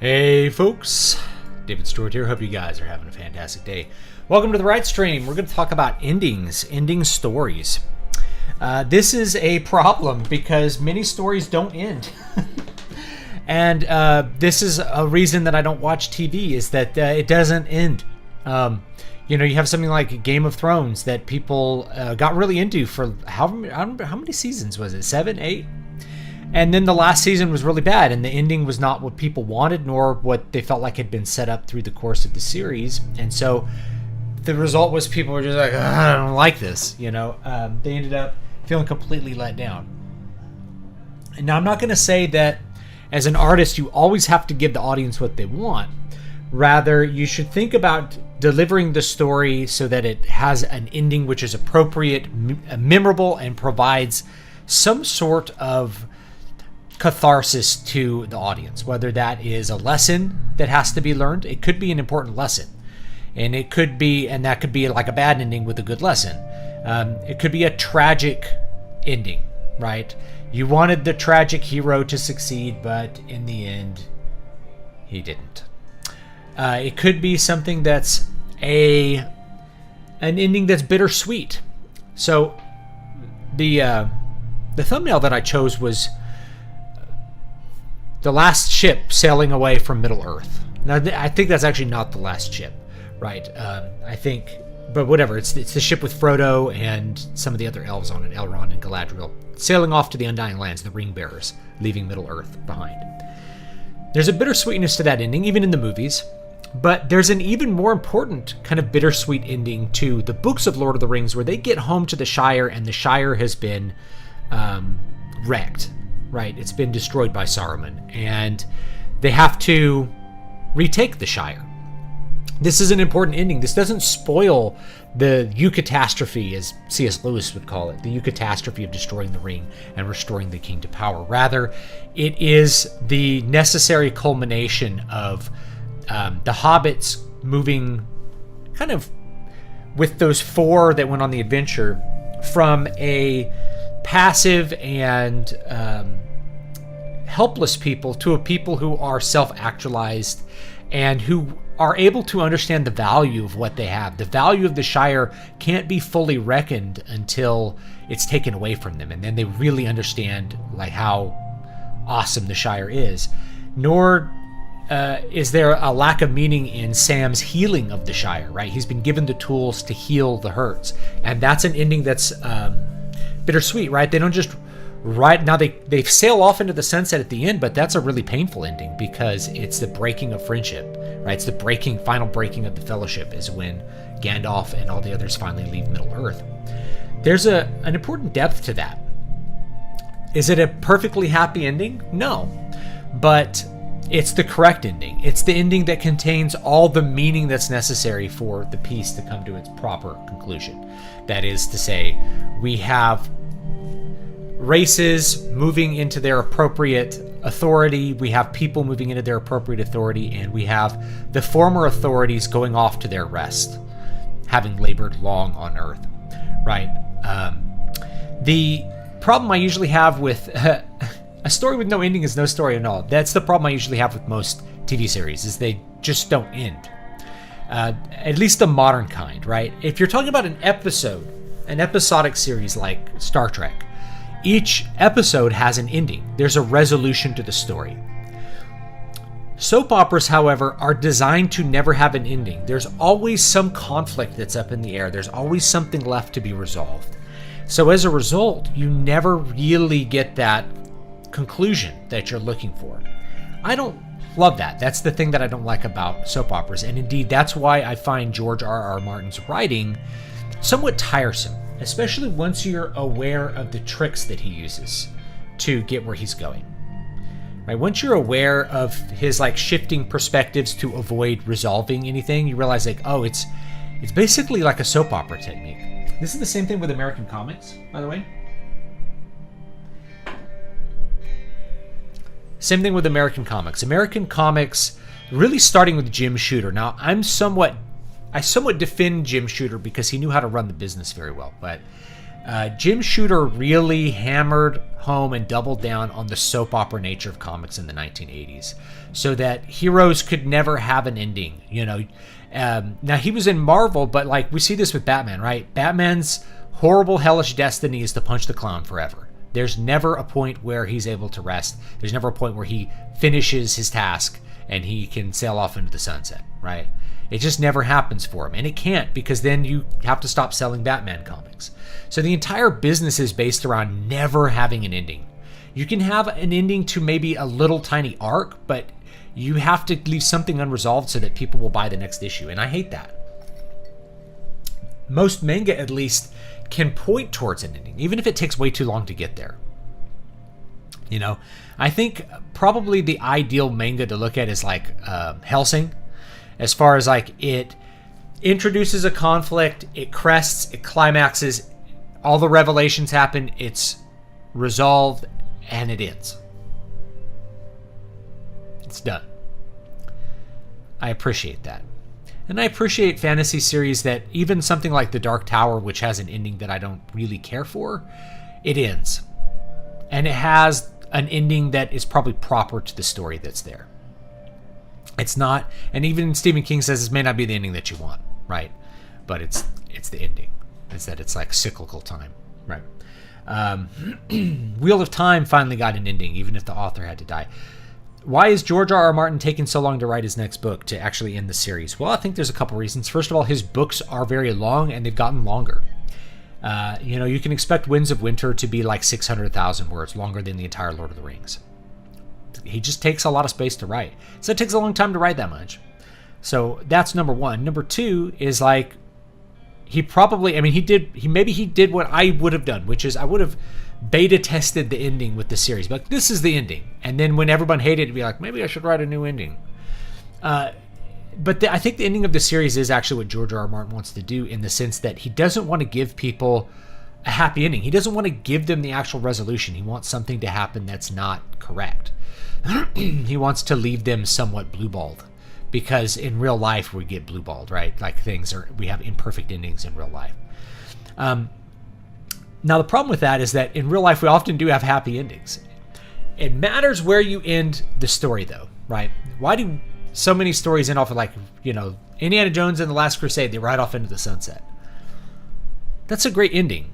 Hey folks, David Stewart here. Hope you guys are having a fantastic day. Welcome to the Writestream. We're going to talk about ending stories. This is a problem because many stories don't end. And this is a reason that I don't watch TV, is that it doesn't end. You have something like Game of Thrones that people got really into for how many seasons was it? 7, 8? And then the last season was really bad, and the ending was not what people wanted, nor what they felt like had been set up through the course of the series. And so the result was people were just like, I don't like this. They ended up feeling completely let down. And now I'm not going to say that as an artist you always have to give the audience what they want. Rather, you should think about delivering the story so that it has an ending which is appropriate, memorable, and provides some sort of catharsis to the audience, whether that is a lesson that has to be learned. It could be an important lesson, and that could be like a bad ending with a good lesson. It could be a tragic ending, right? You wanted the tragic hero to succeed, but in the end he didn't. It could be something that's an ending that's bittersweet. So the thumbnail that I chose was the last ship sailing away from Middle Earth. Now, I think that's actually not the last ship, right? But whatever. It's the ship with Frodo and some of the other elves on it, Elrond and Galadriel, sailing off to the Undying Lands, the Ring Bearers, leaving Middle Earth behind. There's a bittersweetness to that ending, even in the movies. But there's an even more important kind of bittersweet ending to the books of Lord of the Rings, where they get home to the Shire, and the Shire has been wrecked. Right, it's been destroyed by Saruman, and they have to retake the Shire. This is an important ending. This doesn't spoil the eucatastrophe, as C.S. Lewis would call it, the eucatastrophe of destroying the ring and restoring the king to power. Rather, it is the necessary culmination of the hobbits moving kind of with those four that went on the adventure from a passive and helpless people to a people who are self-actualized and who are able to understand the value of what they have. The value of the Shire can't be fully reckoned until it's taken away from them, and then they really understand like how awesome the Shire is. Nor is there a lack of meaning in Sam's healing of the Shire, right? He's been given the tools to heal the hurts, and that's an ending that's bittersweet, right? They don't just now they sail off into the sunset at the end, but that's a really painful ending because it's the breaking of friendship, right? It's the final breaking of the Fellowship is when Gandalf and all the others finally leave Middle Earth. There's an important depth to that. Is it a perfectly happy ending? No, but it's the correct ending. It's the ending that contains all the meaning that's necessary for the piece to come to its proper conclusion. That is to say, we have races moving into their appropriate authority, we have people moving into their appropriate authority, and we have the former authorities going off to their rest, having labored long on Earth, right? The problem I usually have with a story with no ending is no story at all. That's the problem I usually have with most TV series, is they just don't end. At least the modern kind, right? If you're talking about an episodic series like Star Trek, each episode has an ending. There's a resolution to the story. Soap operas, however, are designed to never have an ending. There's always some conflict that's up in the air. There's always something left to be resolved. So as a result, you never really get that conclusion that you're looking for. I don't love that. That's the thing that I don't like about soap operas. And indeed, that's why I find George R.R. Martin's writing somewhat tiresome, especially once you're aware of the tricks that he uses to get where he's going. Right? Once you're aware of his shifting perspectives to avoid resolving anything, you realize it's basically like a soap opera technique. This is the same thing with American comics, by the way. Same thing with American comics. American comics, really starting with Jim Shooter. Now, I somewhat defend Jim Shooter because he knew how to run the business very well, but Jim Shooter really hammered home and doubled down on the soap opera nature of comics in the 1980s, so that heroes could never have an ending. Now he was in Marvel, but like we see this with Batman, right? Batman's horrible, hellish destiny is to punch the clown forever. There's never a point where he's able to rest. There's never a point where he finishes his task and he can sail off into the sunset, right? It just never happens for him. And it can't, because then you have to stop selling Batman comics. So the entire business is based around never having an ending. You can have an ending to maybe a little tiny arc, but you have to leave something unresolved so that people will buy the next issue. And I hate that. Most manga, at least, can point towards an ending, even if it takes way too long to get there. I think probably the ideal manga to look at is like Hellsing, as far as like it introduces a conflict, it crests, it climaxes, all the revelations happen, it's resolved, and it ends. It's done. I appreciate that. And I appreciate fantasy series that even something like The Dark Tower, which has an ending that I don't really care for, it ends. And it has an ending that is probably proper to the story that's there. It's not, and even Stephen King says this may not be the ending that you want, right? But it's the ending. It's that it's like cyclical time, right? Wheel of Time finally got an ending, even if the author had to die. Why is George R.R. Martin taking so long to write his next book, to actually end the series? Well, I think there's a couple reasons. First of all, his books are very long, and they've gotten longer. You can expect Winds of Winter to be like 600,000 words, longer than the entire Lord of the Rings. He just takes a lot of space to write. So it takes a long time to write that much. So that's number one. Number two is like, he did what I would have done, which is I would have beta tested the ending with the series. But this is the ending. And then when everyone hated it, it'd be like, maybe I should write a new ending. I think the ending of the series is actually what George R.R. Martin wants to do, in the sense that he doesn't want to give people a happy ending. He doesn't want to give them the actual resolution. He wants something to happen that's not correct. He wants to leave them somewhat blue-balled, because in real life we get blue-balled, right? Like we have imperfect endings in real life. Now the problem with that is that in real life we often do have happy endings. It matters where you end the story, though, right? Why do so many stories end off with, like, Indiana Jones and the Last Crusade, they ride off into the sunset? That's a great ending,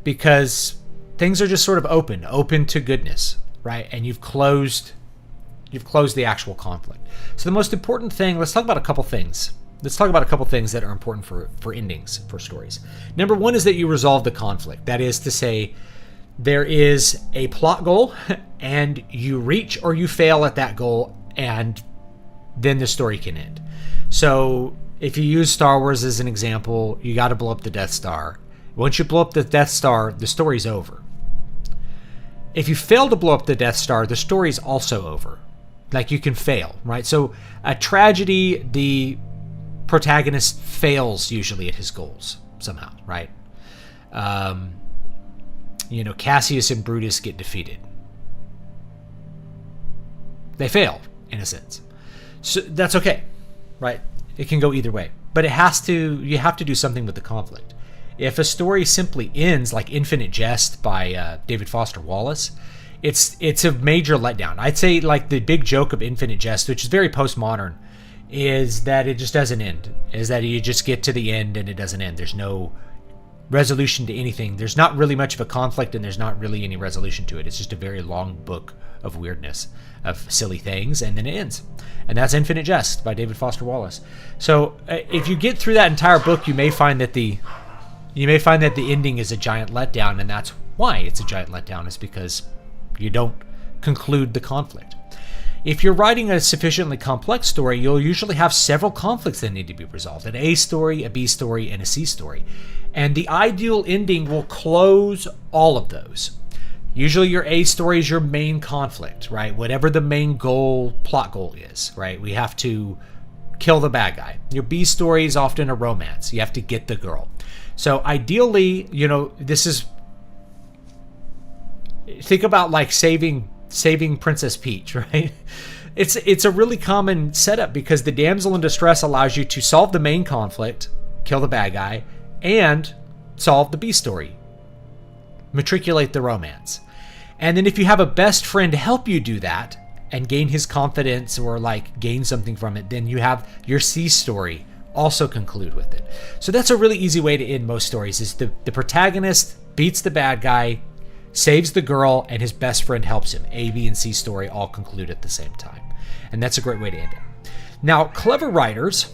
because things are just sort of open to goodness, right? And you've closed the actual conflict. So the most important thing, let's talk about a couple things. Let's talk about a couple things that are important for endings, for stories. Number one is that you resolve the conflict. That is to say, there is a plot goal, and you reach or you fail at that goal, and then the story can end. So if you use Star Wars as an example, you got to blow up the Death Star. Once you blow up the Death Star, the story's over. If you fail to blow up the Death Star, the story's also over. Like, you can fail, right? So a tragedy, the protagonist fails usually at his goals somehow, right? Cassius and Brutus get defeated. They fail, in a sense. So that's okay, right? It can go either way. But you have to do something with the conflict. If a story simply ends, like Infinite Jest by David Foster Wallace, it's a major letdown. I'd say, like, the big joke of Infinite Jest, which is very postmodern, is that it just doesn't end. Is that you just get to the end and it doesn't end. There's no resolution to anything. There's not really much of a conflict, and there's not really any resolution to it. It's just a very long book of weirdness, of silly things, and then it ends. And that's Infinite Jest by David Foster Wallace. So if you get through that entire book, you may find that the ending is a giant letdown, and that's why it's a giant letdown, is because you don't conclude the conflict. If you're writing a sufficiently complex story, you'll usually have several conflicts that need to be resolved: an A story, a B story, and a C story. And the ideal ending will close all of those. Usually your A story is your main conflict, right? Whatever the main plot goal is, right? We have to kill the bad guy. Your B story is often a romance. You have to get the girl. So ideally, think about like saving Princess Peach, right? It's a really common setup, because the damsel in distress allows you to solve the main conflict, kill the bad guy, and solve the B story, matriculate the romance. And then if you have a best friend to help you do that and gain his confidence or like gain something from it, then you have your C story also conclude with it. So that's a really easy way to end most stories, is the protagonist beats the bad guy, saves the girl, and his best friend helps him. A, B, and C story all conclude at the same time. And that's a great way to end it. Now, clever writers,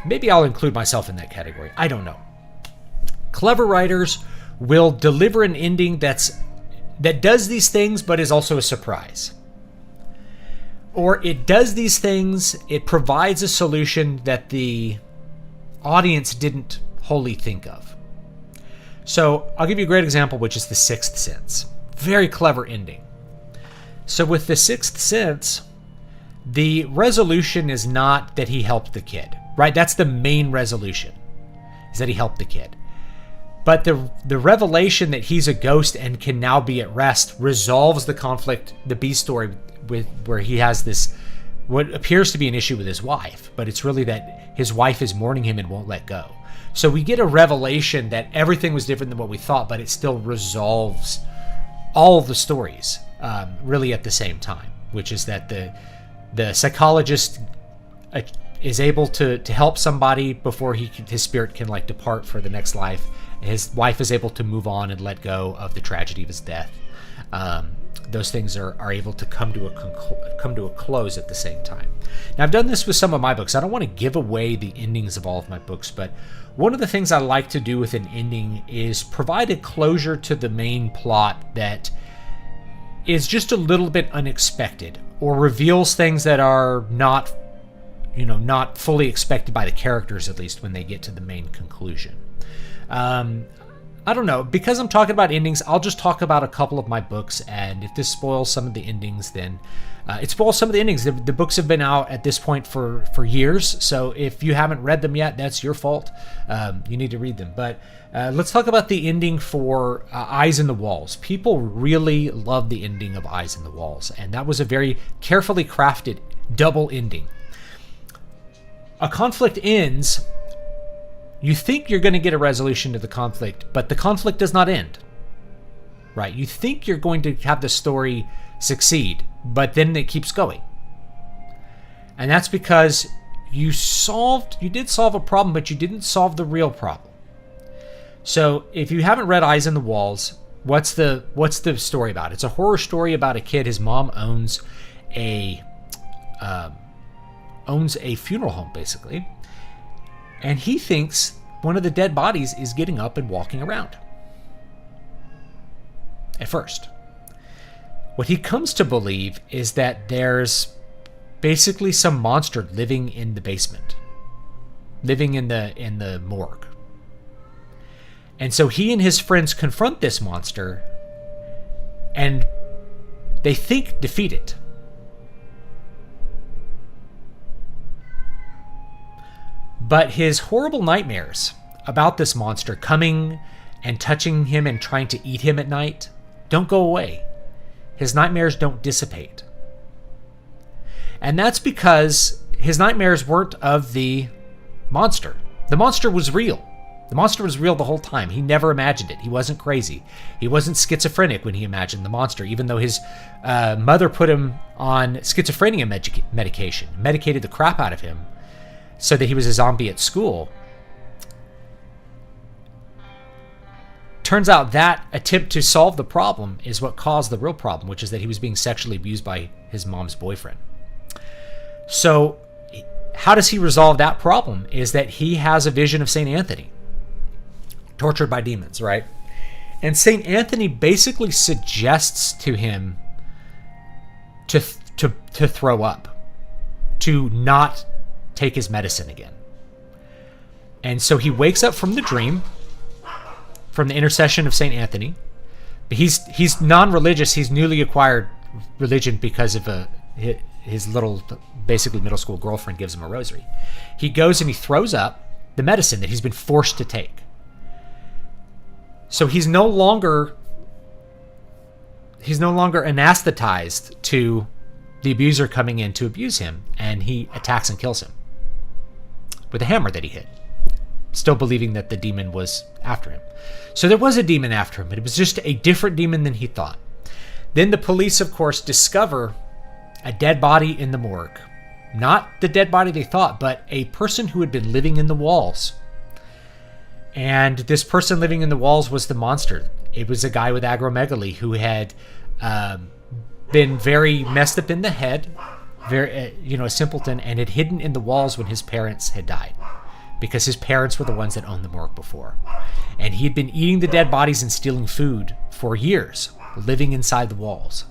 maybe I'll include myself in that category. I don't know. Clever writers will deliver an ending that does these things but is also a surprise. Or it does these things, it provides a solution that the audience didn't wholly think of. So I'll give you a great example, which is The Sixth Sense. Very clever ending. So with The Sixth Sense, the resolution is not that he helped the kid, right? That's the main resolution, is that he helped the kid. But the revelation that he's a ghost and can now be at rest resolves the conflict, the B story, with where he has this, what appears to be an issue with his wife, but it's really that his wife is mourning him and won't let go. So we get a revelation that everything was different than what we thought, but it still resolves all the stories really at the same time, which is that the psychologist is able to help somebody before his spirit can like depart for the next life. His wife is able to move on and let go of the tragedy of his death. Those things are able to come to a close at the same time. Now, I've done this with some of my books. I don't want to give away the endings of all of my books, but one of the things I like to do with an ending is provide a closure to the main plot that is just a little bit unexpected, or reveals things that are not fully expected by the characters, at least when they get to the main conclusion. I don't know, because I'm talking about endings, I'll just talk about a couple of my books, and if this spoils some of the endings, then it spoils some of the endings. The books have been out at this point for years, so if you haven't read them yet, that's your fault. You need to read them. But let's talk about the ending for Eyes in the Walls. People really love the ending of Eyes in the Walls, and that was a very carefully crafted double ending. A conflict ends. You think you're going to get a resolution to the conflict, but the conflict does not end, right? You think you're going to have the story succeed, but then it keeps going. And that's because you did solve a problem, but you didn't solve the real problem. So if you haven't read Eyes in the Walls, what's the story about? It's a horror story about a kid. His mom owns a funeral home, basically. And he thinks one of the dead bodies is getting up and walking around. At first. What he comes to believe is that there's basically some monster living in the basement. Living in the morgue. And so he and his friends confront this monster, and they think defeat it. But his horrible nightmares about this monster coming and touching him and trying to eat him at night don't go away. His nightmares don't dissipate. And that's because his nightmares weren't of the monster. The monster was real. The monster was real the whole time. He never imagined it. He wasn't crazy. He wasn't schizophrenic when he imagined the monster, even though his mother put him on schizophrenia medication, medicated the crap out of him, so that he was a zombie at school. Turns out that attempt to solve the problem is what caused the real problem, which is that he was being sexually abused by his mom's boyfriend. So how does he resolve that problem? Is that he has a vision of St. Anthony, tortured by demons, right? And St. Anthony basically suggests to him to throw up, to not take his medicine again. And so he wakes up from the dream, from the intercession of St. Anthony. But he's non-religious. He's newly acquired religion because of his little, basically middle school girlfriend gives him a rosary. He goes and he throws up the medicine that he's been forced to take. So he's no longer anesthetized to the abuser coming in to abuse him, and he attacks and kills him with a hammer that he hid. still believing that the demon was after him. So there was a demon after him, but it was just a different demon than he thought. Then the police, of course, discover a dead body in the morgue. Not the dead body they thought, but a person who had been living in the walls. And this person living in the walls was the monster. It was a guy with acromegaly who had been very messed up in the head, very, a simpleton, and had hidden in the walls when his parents had died, because his parents were the ones that owned the morgue before. And he had been eating the dead bodies and stealing food for years, living inside the walls,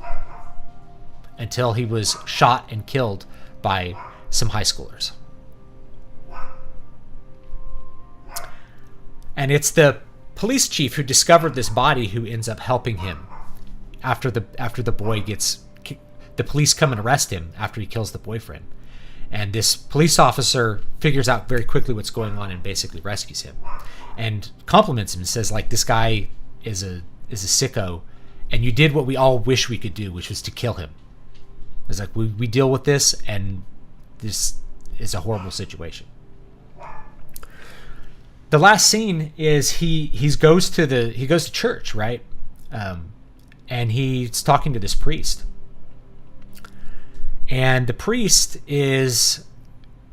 until he was shot and killed by some high schoolers. And it's the police chief who discovered this body who ends up helping him after the boy gets... The police come and arrest him after he kills the boyfriend. And this police officer figures out very quickly what's going on and basically rescues him. And compliments him and says, like, this guy is a sicko, and you did what we all wish we could do, which was to kill him. It's like, we deal with this, and this is a horrible situation. The last scene is he goes to church, right? And he's talking to this priest. And the priest is,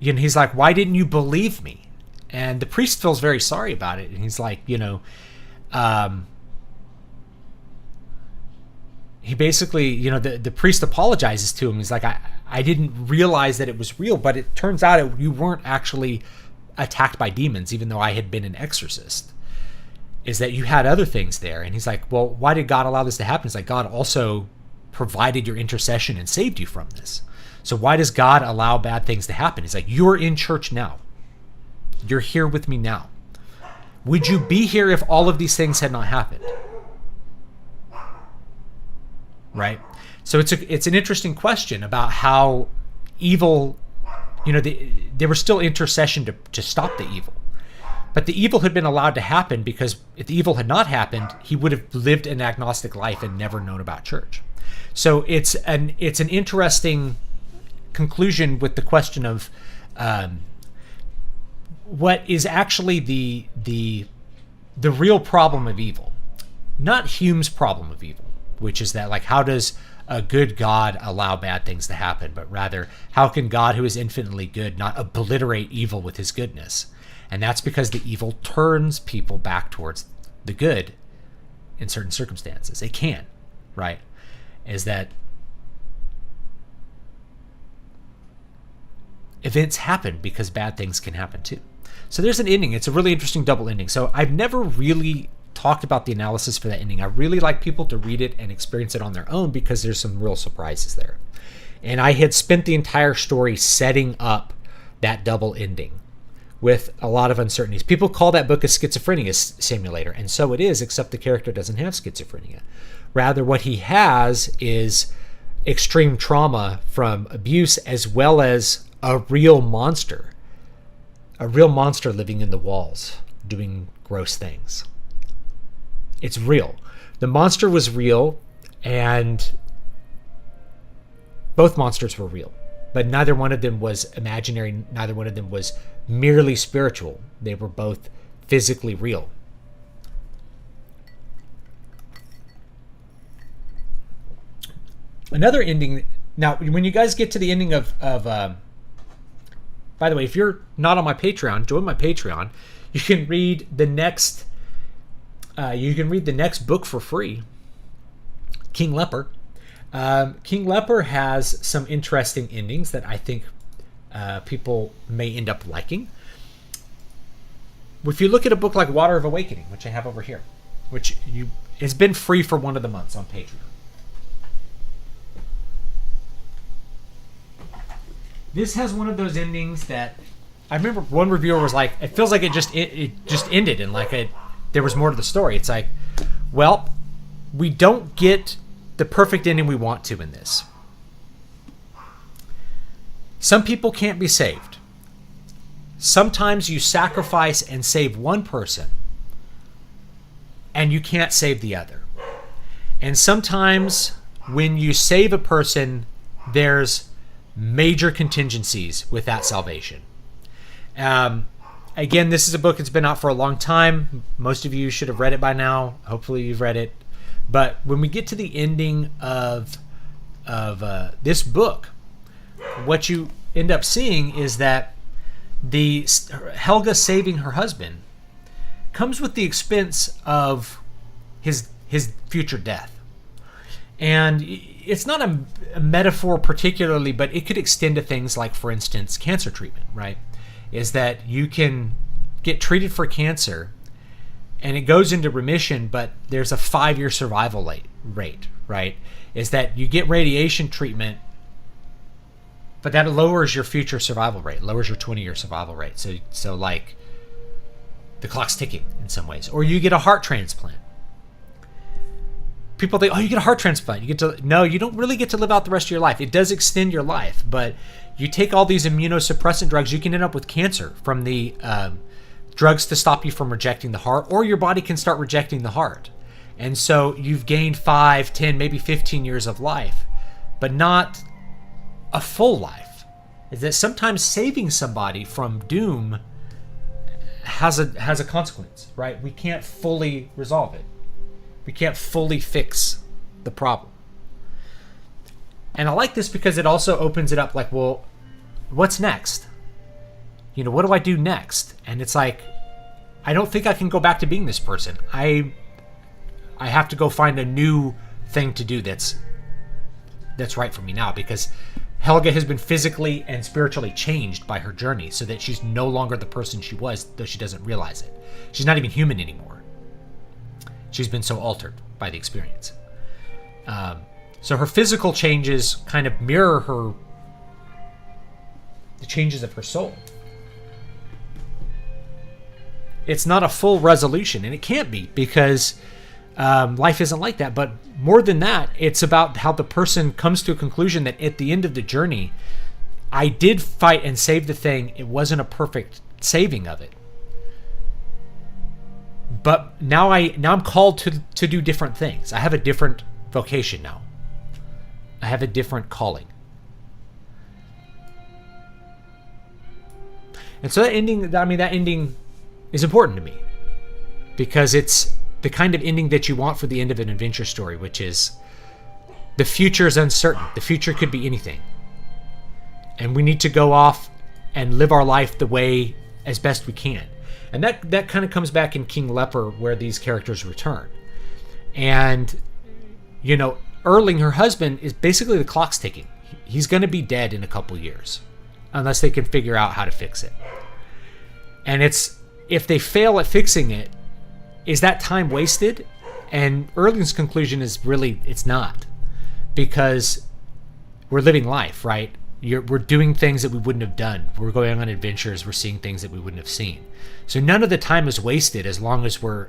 he's like, why didn't you believe me? And the priest feels very sorry about it. And he's like, he basically, the priest apologizes to him. He's like, I didn't realize that it was real, but it turns out you weren't actually attacked by demons, even though I had been an exorcist. Is that you had other things there. And he's like, well, why did God allow this to happen? It's like, God also provided your intercession and saved you from this. So why does God allow bad things to happen? He's like, you're in church now. You're here with me now. Would you be here if all of these things had not happened? Right? So it's an interesting question about how evil, there was still intercession to stop the evil. But the evil had been allowed to happen because if the evil had not happened, he would have lived an agnostic life and never known about church. So it's an interesting conclusion with the question of what is actually the real problem of evil, not Hume's problem of evil, which is that, like, how does a good God allow bad things to happen, but rather how can God, who is infinitely good, not obliterate evil with his goodness? And that's because the evil turns people back towards the good in certain circumstances. It can, right? Is that events happen because bad things can happen too. So there's an ending. It's a really interesting double ending. So I've never really talked about the analysis for that ending. I really like people to read it and experience it on their own because there's some real surprises there. And I had spent the entire story setting up that double ending with a lot of uncertainties. People call that book a schizophrenia simulator, and so it is, except the character doesn't have schizophrenia. Rather, what he has is extreme trauma from abuse, as well as a real monster living in the walls, doing gross things. It's real. The monster was real, and both monsters were real, but neither one of them was imaginary. Neither one of them was merely spiritual. They were both physically real. Another ending. Now, when you guys get to the ending of by the way, if you're not on my Patreon, join my Patreon. You can read the next. You can read the next book for free. King Leper. King Leper has some interesting endings that I think people may end up liking. If you look at a book like Water of Awakening, which I have over here, which has been free for one of the months on Patreon. This has one of those endings that I remember one reviewer was like, it feels like it just ended and like there was more to the story. It's like, well, we don't get the perfect ending we want to in this. Some people can't be saved. Sometimes you sacrifice and save one person, and you can't save the other. And sometimes when you save a person, there's major contingencies with that salvation. again, this is a book that's been out for a long time. Most of you should have read it by now. Hopefully you've read it. But when we get to the ending of this book, what you end up seeing is that Helga saving her husband comes with the expense of his future death. And it's not a metaphor particularly, but it could extend to things like, for instance, cancer treatment, right? Is that you can get treated for cancer and it goes into remission, but there's a 5-year survival rate, right? Is that you get radiation treatment, but that lowers your future survival rate, lowers your 20-year survival rate. So like the clock's ticking in some ways. Or you get a heart transplant. People think, oh, you get a heart transplant. No, you don't really get to live out the rest of your life. It does extend your life, but you take all these immunosuppressant drugs, you can end up with cancer from the drugs to stop you from rejecting the heart, or your body can start rejecting the heart. And so you've gained 5, 10, maybe 15 years of life, but not a full life. Is that sometimes saving somebody from doom has a consequence, right? We can't fully resolve it. We can't fully fix the problem. And I like this because it also opens it up like, well, what's next? What do I do next? And it's like, I don't think I can go back to being this person. I have to go find a new thing to do that's right for me now, because Helga has been physically and spiritually changed by her journey so that she's no longer the person she was, though she doesn't realize it. She's not even human anymore. She's been so altered by the experience. So her physical changes kind of mirror the changes of her soul. It's not a full resolution, and it can't be, because life isn't like that. But more than that, it's about how the person comes to a conclusion that at the end of the journey, I did fight and save the thing. It wasn't a perfect saving of it. But now I'm called to do different things. I have a different vocation now. I have a different calling. And so that ending is important to me, because it's the kind of ending that you want for the end of an adventure story, which is the future is uncertain. The future could be anything. And we need to go off and live our life the way as best we can. And that kind of comes back in King Leper, where these characters return. And, Erling, her husband, is basically the clock's ticking. He's going to be dead in a couple years, unless they can figure out how to fix it. And if they fail at fixing it, is that time wasted? And Erling's conclusion is really, it's not. Because we're living life, right? We're doing things that we wouldn't have done. We're going on adventures. We're seeing things that we wouldn't have seen. So none of the time is wasted as long as we're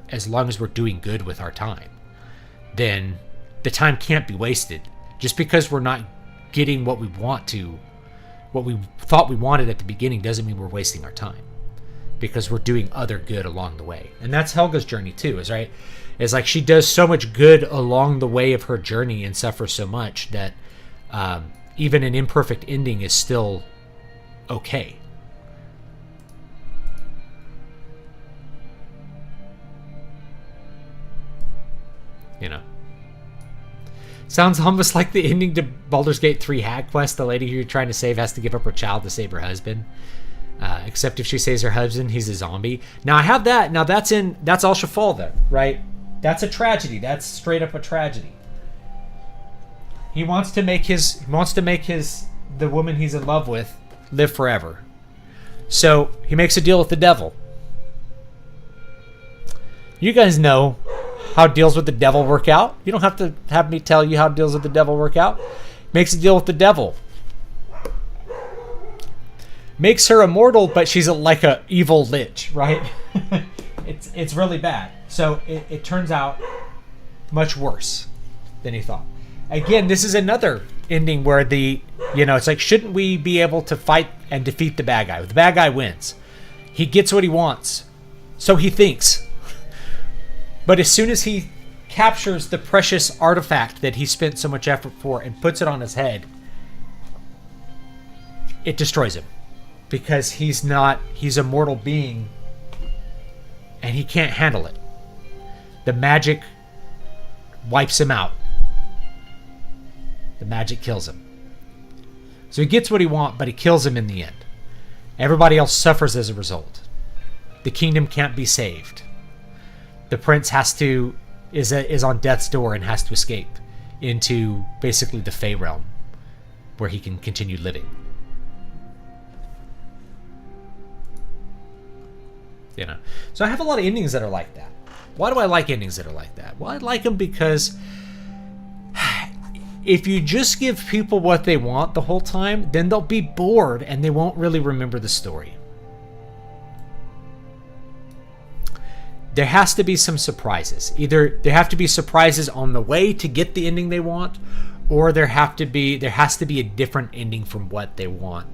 doing good with our time. Then the time can't be wasted. Just because we're not getting what we thought we wanted at the beginning, doesn't mean we're wasting our time, because we're doing other good along the way. And that's Helga's journey too, is right. It's like she does so much good along the way of her journey and suffers so much that even an imperfect ending is still okay. Sounds almost like the ending to Baldur's Gate 3 Hag Quest. The lady who you're trying to save has to give up her child to save her husband. Except if she saves her husband, he's a zombie. Now I have that. Now that's Al Shafal then, right? That's a tragedy. That's straight up a tragedy. He wants to make the woman he's in love with live forever. So he makes a deal with the devil. You guys know how deals with the devil work out. You don't have to have me tell you how deals with the devil work out. Makes a deal with the devil. Makes her immortal, but she's like a evil lich, right? It's really bad. So it turns out much worse than he thought. Again, this is another ending where it's like, shouldn't we be able to fight and defeat the bad guy? The bad guy wins. He gets what he wants. So he thinks. But as soon as he captures the precious artifact that he spent so much effort for and puts it on his head, it destroys him. because he's a mortal being and he can't handle it. The magic wipes him out. The magic kills him. So he gets what he wants, but he kills him in the end. Everybody else suffers as a result. The kingdom can't be saved. The prince is on death's door and has to escape into basically the Fey realm, where he can continue living. You know, so I have a lot of endings that are like that. Why do I like endings that are like that? Well, I like them because if you just give people what they want the whole time, then they'll be bored and they won't really remember the story. There has to be some surprises. Either there have to be surprises on the way to get the ending they want, or there has to be a different ending from what they want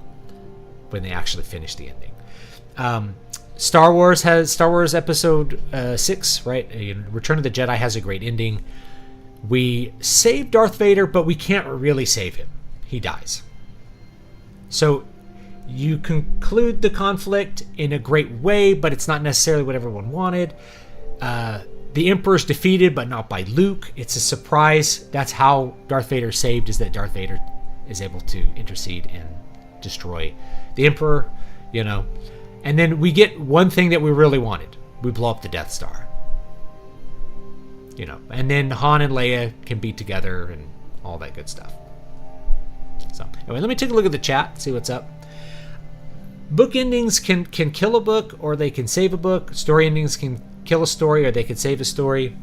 when they actually finish the ending. Star Wars Episode 6, right? Return of the Jedi has a great ending. We save Darth Vader, but we can't really save him. He dies. So you conclude the conflict in a great way, but it's not necessarily what everyone wanted. The Emperor's defeated, but not by Luke. It's a surprise. That's how Darth Vader's saved, is that Darth Vader is able to intercede and destroy the Emperor, you know. And then we get one thing that we really wanted. We blow up the Death Star. You know, and then Han and Leia can be together and all that good stuff. So, anyway, let me take a look at the chat, see what's up. Book endings can kill a book, or they can save a book. Story endings can kill a story, or they can save a story.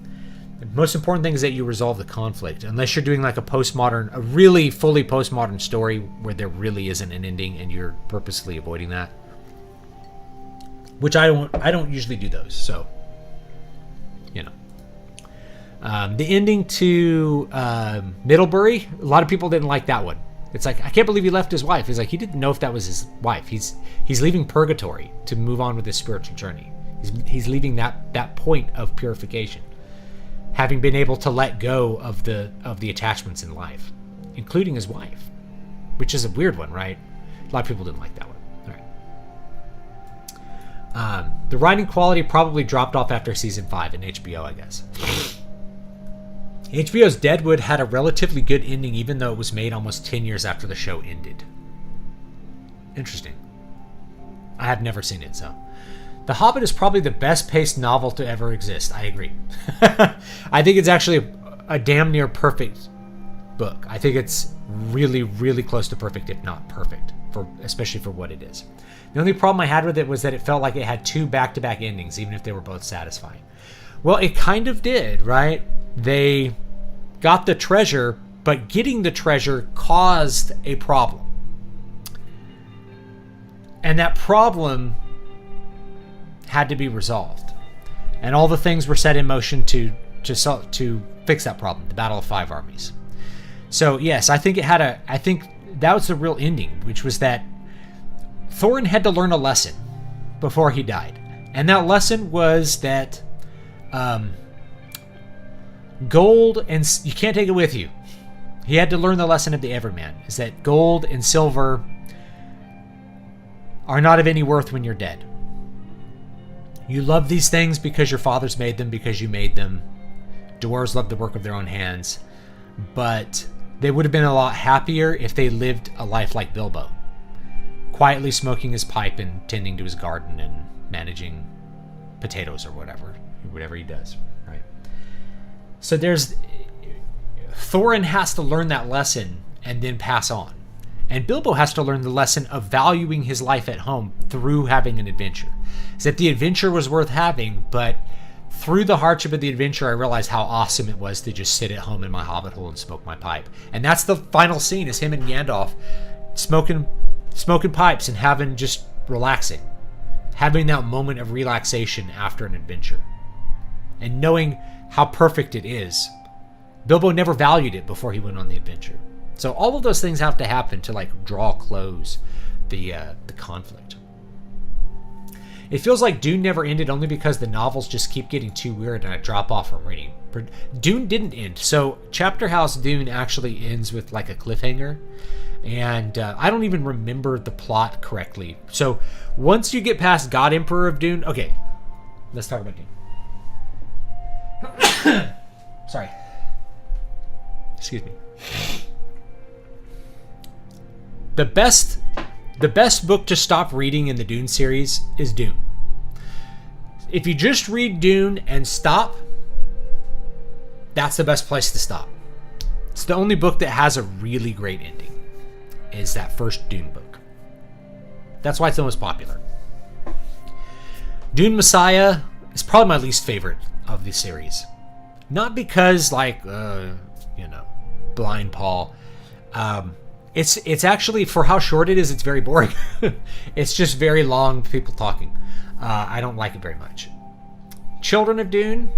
The most important thing is that you resolve the conflict. Unless you're doing like a really fully postmodern story where there really isn't an ending and you're purposely avoiding that. Which I don't usually do those, so, you know. The ending to Middlebury, a lot of people didn't like that one. It's like, I can't believe he left his wife. He's like, he didn't know if that was his wife. He's leaving purgatory to move on with his spiritual journey. He's leaving that point of purification, having been able to let go of the attachments in life, including his wife, which is a weird one, right? A lot of people didn't like that one. The writing quality probably dropped off after season 5 in HBO, I guess. HBO's Deadwood had a relatively good ending, even though it was made almost 10 years after the show ended. Interesting. I have never seen it, so. The Hobbit is probably the best paced novel to ever exist. I agree. I think it's actually a damn near perfect book. I think it's really, really close to perfect, if not perfect, especially for what it is. The only problem I had with it was that it felt like it had 2 back-to-back endings, even if they were both satisfying. Well, it kind of did, right? They got the treasure, but getting the treasure caused a problem. And that problem had to be resolved. And all the things were set in motion to fix that problem, the Battle of 5 Armies. So, yes, I think that was the real ending, which was that Thorin had to learn a lesson before he died. And that lesson was that gold, and you can't take it with you. He had to learn the lesson of the Everyman, is that gold and silver are not of any worth when you're dead. You love these things because your fathers made them, because you made them. Dwarves love the work of their own hands. But they would have been a lot happier if they lived a life like Bilbo, quietly smoking his pipe and tending to his garden and managing potatoes or whatever he does, right? So Thorin has to learn that lesson and then pass on. And Bilbo has to learn the lesson of valuing his life at home through having an adventure. Is that the adventure was worth having, but through the hardship of the adventure, I realized how awesome it was to just sit at home in my hobbit hole and smoke my pipe. And that's the final scene, is him and Gandalf smoking pipes and just relaxing. Having that moment of relaxation after an adventure. And knowing how perfect it is. Bilbo never valued it before he went on the adventure. So all of those things have to happen to close the conflict. It feels like Dune never ended only because the novels just keep getting too weird and I drop off from reading. Dune didn't end. So Chapter House Dune actually ends with a cliffhanger. And I don't even remember the plot correctly. So once you get past God Emperor of Dune, okay, let's talk about Dune. Sorry. Excuse me. The best book to stop reading in the Dune series is Dune. If you just read Dune and stop, that's the best place to stop. It's the only book that has a really great ending, is that first Dune book. That's why it's the most popular. Dune Messiah is probably my least favorite of the series. Not because, like, Blind Paul. It's actually, for how short it is, it's very boring. It's just very long people talking. I don't like it very much. Children of Dune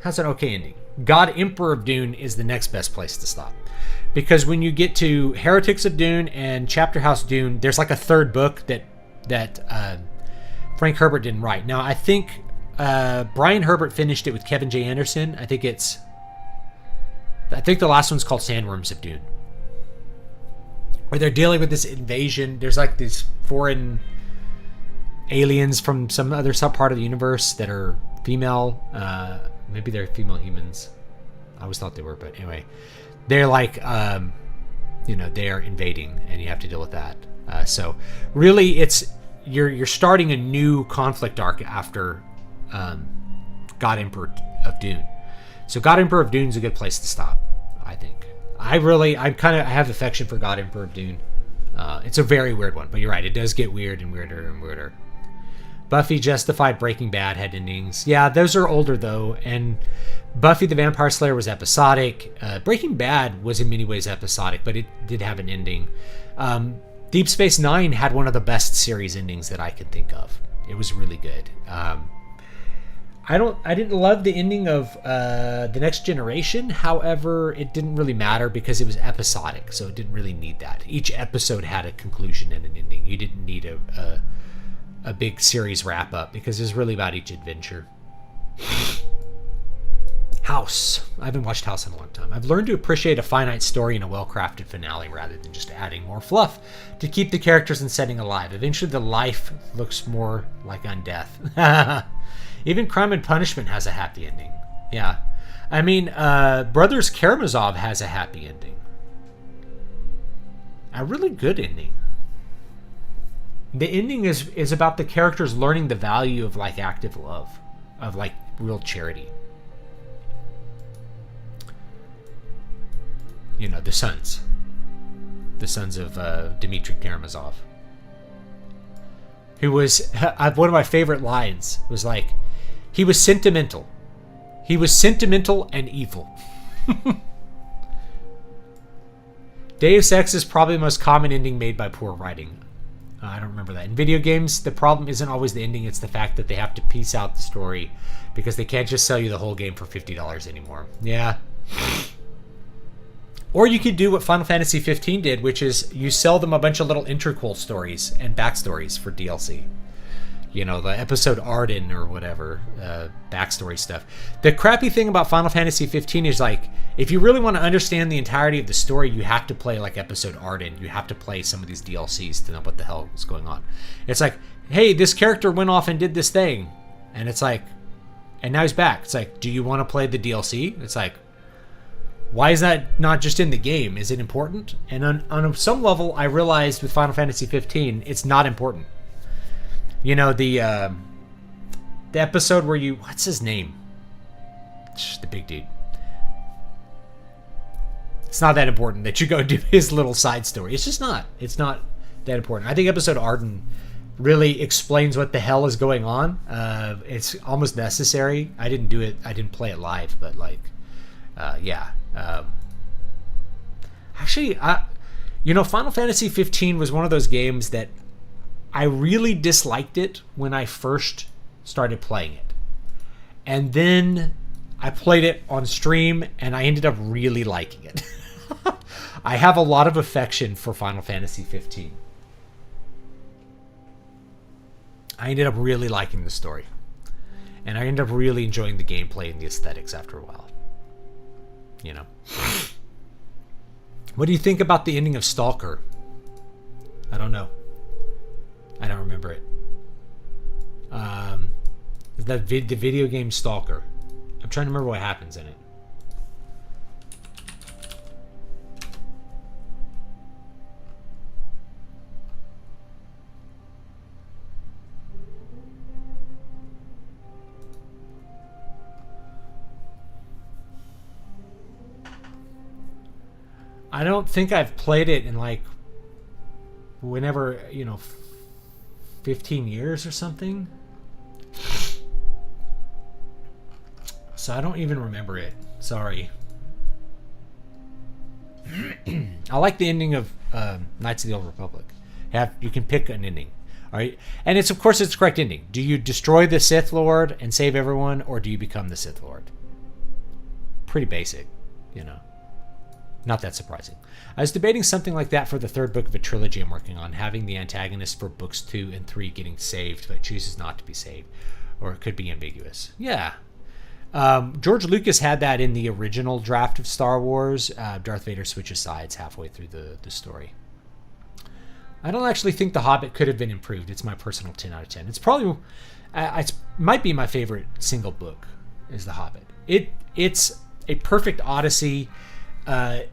has an okay ending. God Emperor of Dune is the next best place to stop. Because when you get to Heretics of Dune and Chapter House Dune, there's like a third book that Frank Herbert didn't write. Now, I think Brian Herbert finished it with Kevin J. Anderson. I think the last one's called Sandworms of Dune, where they're dealing with this invasion. There's like these foreign aliens from some other subpart of the universe that are female. Maybe they're female humans. I always thought they were, but anyway, they're like, they are invading, and you have to deal with that. So really, it's you're starting a new conflict arc after God Emperor of Dune. So God Emperor of Dune is a good place to stop, I think. I have affection for God Emperor of Dune. It's a very weird one, but you're right. It does get weird and weirder and weirder. Buffy, Justified, Breaking Bad had endings. Yeah, those are older, though. And Buffy the Vampire Slayer was episodic. Breaking Bad was in many ways episodic, but it did have an ending. Deep Space Nine had one of the best series endings that I can think of. It was really good. I didn't love the ending of The Next Generation. However, it didn't really matter because it was episodic, so it didn't really need that. Each episode had a conclusion and an ending. You didn't need a big series wrap up because it was really about each adventure. House. I haven't watched House in a long time. I've learned to appreciate a finite story and a well-crafted finale rather than just adding more fluff to keep the characters and setting alive. Eventually the life looks more like undeath. Even Crime and Punishment has a happy ending. Yeah. I mean, Brothers Karamazov has a happy ending. A really good ending. The ending is about the characters learning the value of, like, active love. Of, like, real charity. The sons. The sons of Dmitry Karamazov. Who was... one of my favorite lines was like... He was sentimental. He was sentimental and evil. Deus Ex is probably the most common ending made by poor writing. I don't remember that. In video games, the problem isn't always the ending. It's the fact that they have to piece out the story because they can't just sell you the whole game for $50 anymore. Yeah. Or you could do what Final Fantasy 15 did, which is you sell them a bunch of little interquel stories and backstories for DLC. The episode Arden or whatever, backstory stuff. The crappy thing about Final Fantasy 15 is, like, if you really want to understand the entirety of the story, you have to play, like, episode Arden. You have to play some of these DLCs to know what the hell is going on. It's like, hey, this character went off and did this thing. And it's like, and now he's back. It's like, do you want to play the DLC? It's like, why is that not just in the game? Is it important? And on some level, I realized with Final Fantasy 15, it's not important. The episode where what's his name? The big dude. It's not that important that you go do his little side story. It's just not. It's not that important. I think episode Arden really explains what the hell is going on. It's almost necessary. I didn't do it. I didn't play it live, but yeah. Actually, Final Fantasy 15 was one of those games that I really disliked it when I first started playing it. And then I played it on stream and I ended up really liking it. I have a lot of affection for Final Fantasy 15. I ended up really liking the story. And I ended up really enjoying the gameplay and the aesthetics after a while. What do you think about the ending of Stalker? I don't know. I don't remember it. The video game Stalker. I'm trying to remember what happens in it. I don't think I've played it in like whenever, 15 years or something. So I don't even remember it. Sorry. I like the ending of Knights of the Old Republic. You can pick an ending. All right. And it's, of course, it's the correct ending. Do you destroy the Sith Lord and save everyone, or do you become the Sith Lord? Pretty basic, Not that surprising. I was debating something like that for the third book of a trilogy I'm working on, having the antagonist for books 2 and 3 getting saved, but chooses not to be saved. Or it could be ambiguous. Yeah. George Lucas had that in the original draft of Star Wars. Darth Vader switches sides halfway through the story. I don't actually think The Hobbit could have been improved. It's my personal 10 out of 10. It's probably... it might be my favorite single book, is The Hobbit. It's a perfect odyssey.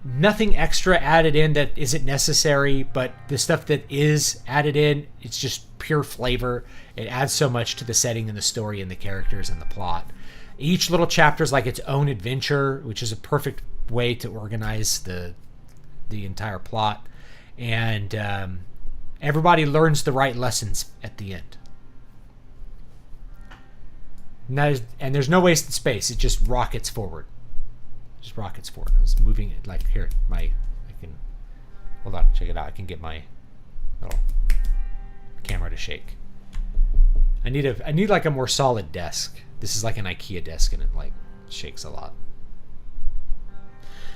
Nothing extra added in that isn't necessary, but the stuff that is added in, it's just pure flavor. It adds so much to the setting and the story and the characters and the plot. Each little chapter is like its own adventure, which is a perfect way to organize the entire plot. And everybody learns the right lessons at the end. And there's no wasted space. It just rockets forward. Just rockets forward. I was moving it like here. Hold on, check it out. I can get my little camera to shake. I need like a more solid desk. This is like an IKEA desk, and it like shakes a lot.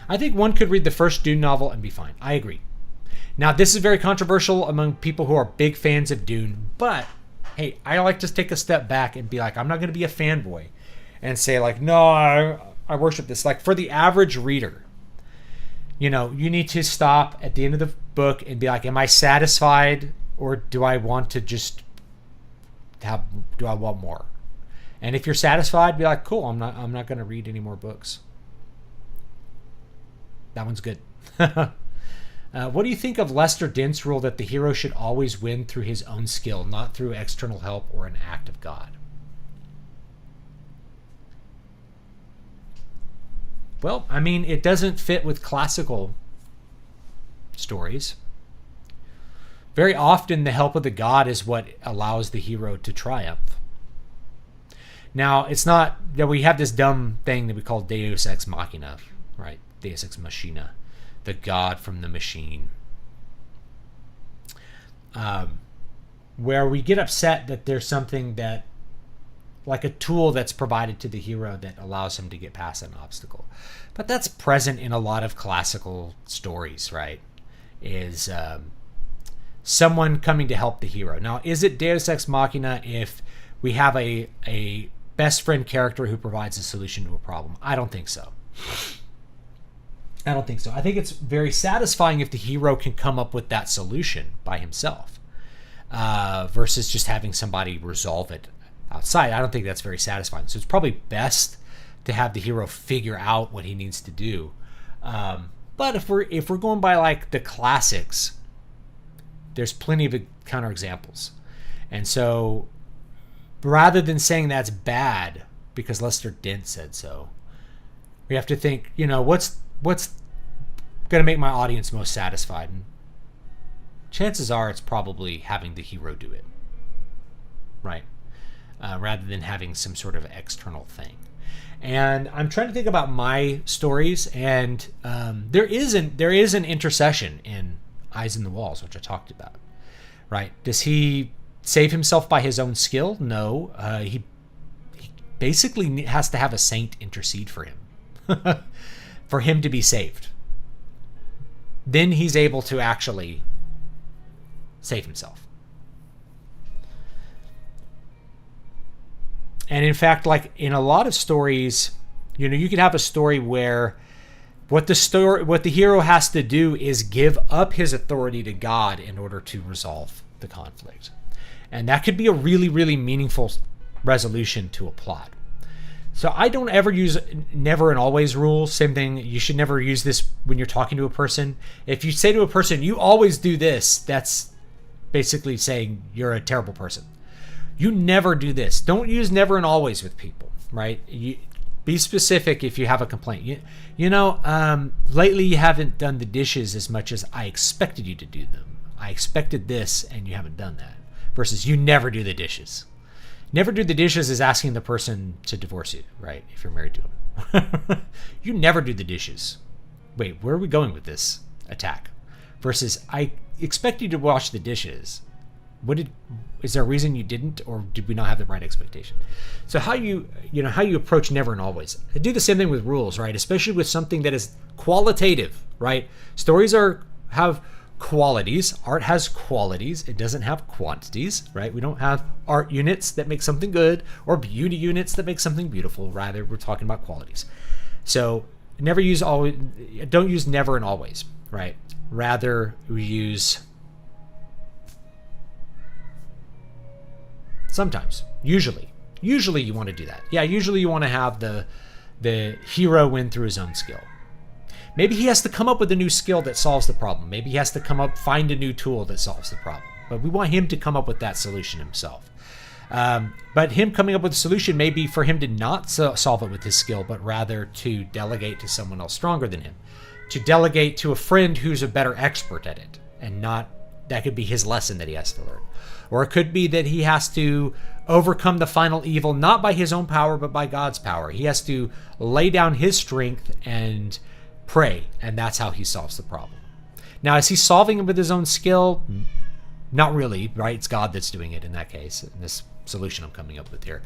I think one could read the first Dune novel and be fine. I agree. Now, this is very controversial among people who are big fans of Dune, but hey, I like to take a step back and be like, I'm not going to be a fanboy and say like, no, I worship this. Like, for the average reader, you need to stop at the end of the book and be like, am I satisfied, or do I want to just do I want more? And if you're satisfied, be like, cool, I'm not going to read any more books. That one's good. What do you think of Lester Dent's rule that the hero should always win through his own skill, not through external help or an act of God? Well, I mean, it doesn't fit with classical stories. Very often, the help of the god is what allows the hero to triumph. Now, it's not that we have this dumb thing that we call Deus Ex Machina, right? Deus Ex Machina, the god from the machine. Where we get upset that there's something that, like a tool that's provided to the hero that allows him to get past an obstacle. But that's present in a lot of classical stories, right? Is someone coming to help the hero. Now, is it Deus Ex Machina if we have a best friend character who provides a solution to a problem? I don't think so. I think it's very satisfying if the hero can come up with that solution by himself versus just having somebody resolve it outside. I don't think that's very satisfying. So it's probably best to have the hero figure out what he needs to do. But if we're going by like the classics, there's plenty of counterexamples. And so rather than saying that's bad because Lester Dent said so, we have to think, what's going to make my audience most satisfied? And chances are it's probably having the hero do it, right? Rather than having some sort of external thing. And I'm trying to think about my stories, and there is an intercession in Eyes in the Walls, which I talked about, right? Does he save himself by his own skill? No. He basically has to have a saint intercede for him for him to be saved. Then he's able to actually save himself. And in fact, like in a lot of stories, you could have a story where What the hero has to do is give up his authority to God in order to resolve the conflict. And that could be a really, really meaningful resolution to a plot. So I don't ever use never and always rules. Same thing, you should never use this when you're talking to a person. If you say to a person, you always do this, that's basically saying you're a terrible person. You never do this. Don't use never and always with people, right? Be specific if you have a complaint. Lately you haven't done the dishes as much as I expected you to do them. I expected this and you haven't done that. Versus you never do the dishes. Never do the dishes is asking the person to divorce you, right? If you're married to them. You never do the dishes. Wait, where are we going with this attack? Versus I expect you to wash the dishes. Is there a reason you didn't, or did we not have the right expectation? So how you approach never and always. I do the same thing with rules, right? Especially with something that is qualitative, right? Stories have qualities. Art has qualities. It doesn't have quantities, right? We don't have art units that make something good or beauty units that make something beautiful. Rather, we're talking about qualities. So don't use never and always, right? Rather, we use sometimes. Usually you want to do that. Yeah, usually you want to have the hero win through his own skill. Maybe he has to come up with a new skill that solves the problem. Maybe he has to find a new tool that solves the problem. But we want him to come up with that solution himself. But him coming up with a solution may be for him to not solve it with his skill, but rather to delegate to someone else stronger than him. To delegate to a friend who's a better expert at it. And that could be his lesson that he has to learn. Or it could be that he has to overcome the final evil, not by his own power, but by God's power. He has to lay down his strength and pray, and that's how he solves the problem. Now, is he solving it with his own skill? Not really, right? It's God that's doing it in that case, in this solution I'm coming up with here.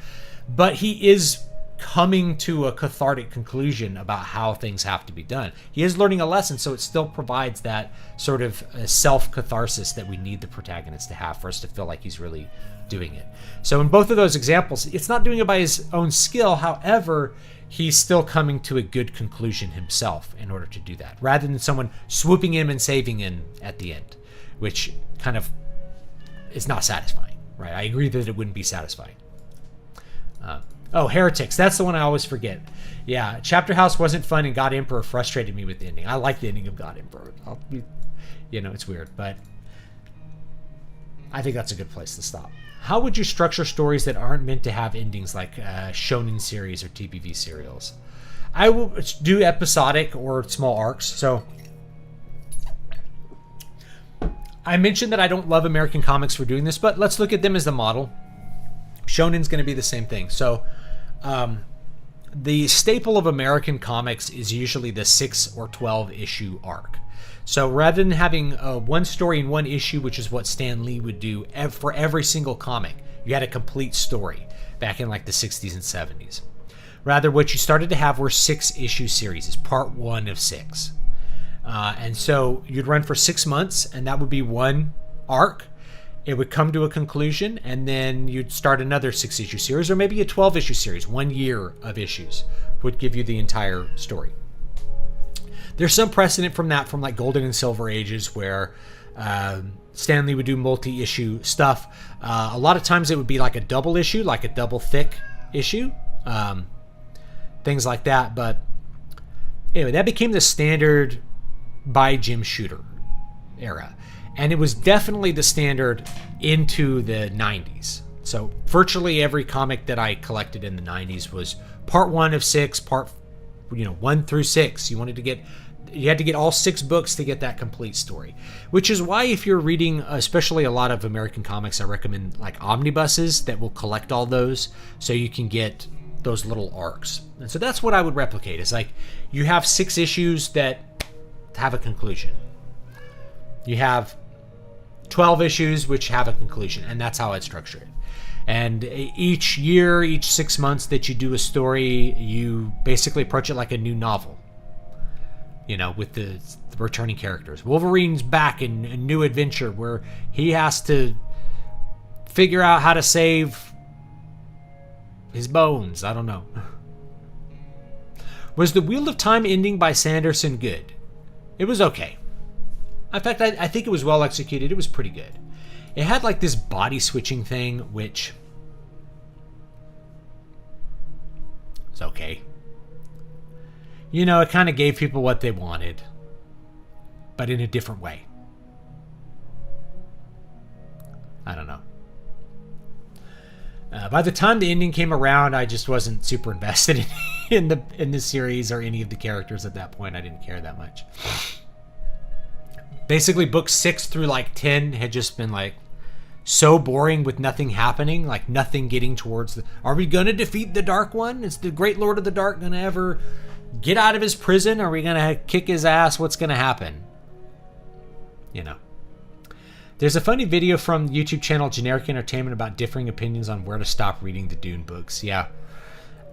But he is coming to a cathartic conclusion about how things have to be done. He is learning a lesson, so it still provides that sort of self-catharsis that we need the protagonist to have for us to feel like he's really doing it. So in both of those examples, it's not doing it by his own skill. However, he's still coming to a good conclusion himself in order to do that, rather than someone swooping in and saving him at the end, which kind of is not satisfying, right? I agree that it wouldn't be satisfying. Heretics. That's the one I always forget. Yeah, Chapter House wasn't fun, and God Emperor frustrated me with the ending. I like the ending of God Emperor. It's weird, but I think that's a good place to stop. How would you structure stories that aren't meant to have endings like shonen series or TBV serials? I will do episodic or small arcs. So I mentioned that I don't love American comics for doing this, but let's look at them as the model. Shonen's going to be the same thing. So the staple of American comics is usually the 6 or 12 issue arc. So rather than having one story in one issue, which is what Stan Lee would do for every single comic, you had a complete story back in like the 60s and 70s. Rather, what you started to have were 6 issue series, part 1 of 6. And so you'd run for 6 months, and that would be one arc. It would come to a conclusion, and then you'd start another 6 issue series, or maybe a 12 issue series. 1 year of issues would give you the entire story. There's some precedent from that, from like Golden and Silver Ages, where Stan Lee would do multi-issue stuff. A lot of times it would be like a double issue, like a double thick issue, things like that. But anyway, that became the standard by Jim Shooter era. And it was definitely the standard into the 90s. So virtually every comic that I collected in the 90s was part 1 of 6, part 1 through 6. You had to get all 6 books to get that complete story. Which is why if you're reading, especially a lot of American comics, I recommend like omnibuses that will collect all those so you can get those little arcs. And so that's what I would replicate. Is like you have 6 issues that have a conclusion. You have 12 issues which have a conclusion, and that's how I'd structure it. And each year, each 6 months that you do a story, you basically approach it like a new novel, with the returning characters. Wolverine's back in a new adventure where he has to figure out how to save his bones. I don't know. Was the Wheel of Time ending by Sanderson good? It was okay. In fact, I think it was well executed. It was pretty good. It had like this body switching thing, which is okay. You know, it kind of gave people what they wanted, but in a different way. I don't know. By the time the ending came around, I just wasn't super invested in the series or any of the characters at that point. I didn't care that much. Basically, books 6 through like 10 had just been like so boring with nothing happening, like nothing getting towards the... Are we going to defeat the Dark One? Is the Great Lord of the Dark going to ever get out of his prison? Are we going to kick his ass? What's going to happen? You know. There's a funny video from the YouTube channel Generic Entertainment about differing opinions on where to stop reading the Dune books. Yeah.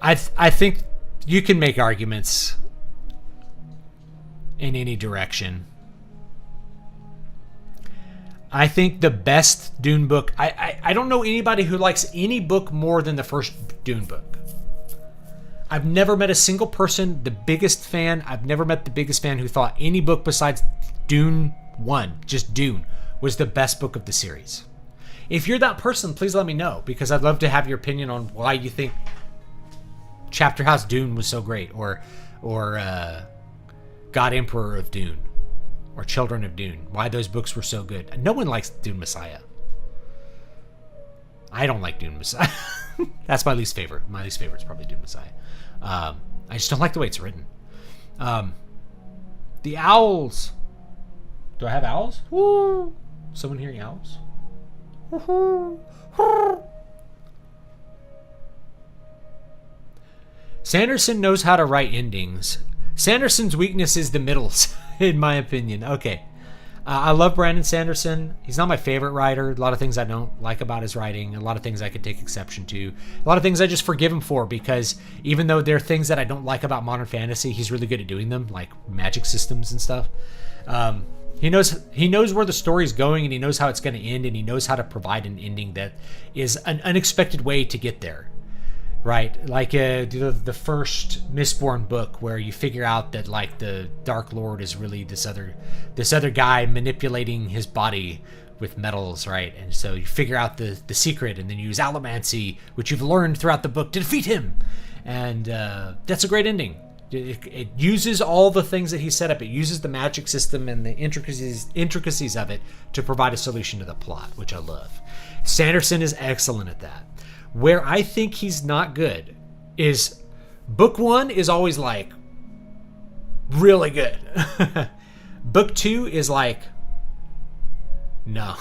I think you can make arguments in any direction. I think the best Dune book... I don't know anybody who likes any book more than the first Dune book. I've never met a single person, the biggest fan, I've never met the biggest fan who thought any book besides Dune 1, just Dune, was the best book of the series. If you're that person, please let me know, because I'd love to have your opinion on why you think Chapter House Dune was so great, or God Emperor of Dune, or Children of Dune, why those books were so good. No one likes Dune Messiah. I don't like Dune Messiah. That's my least favorite. My least favorite is probably Dune Messiah. I just don't like the way it's written. The owls. Do I have owls? Woo! Someone hearing owls? Sanderson knows how to write endings. Sanderson's weakness is the middles, in my opinion. Okay. I love Brandon Sanderson. He's not my favorite writer. A lot of things I don't like about his writing. A lot of things I could take exception to. A lot of things I just forgive him for, because even though there are things that I don't like about modern fantasy, he's really good at doing them, like magic systems and stuff. He knows where the story's going, and he knows how it's going to end, and he knows how to provide an ending that is an unexpected way to get there. Right, like the first Mistborn book, where you figure out that like the Dark Lord is really this other guy manipulating his body with metals, right? And so you figure out the secret, and then you use allomancy, which you've learned throughout the book, to defeat him. And that's a great ending. It uses all the things that he set up. It uses the magic system and the intricacies of it to provide a solution to the plot, which I love. Sanderson is excellent at that. Where I think he's not good is book 1 is always like really good. Book 2 is like no.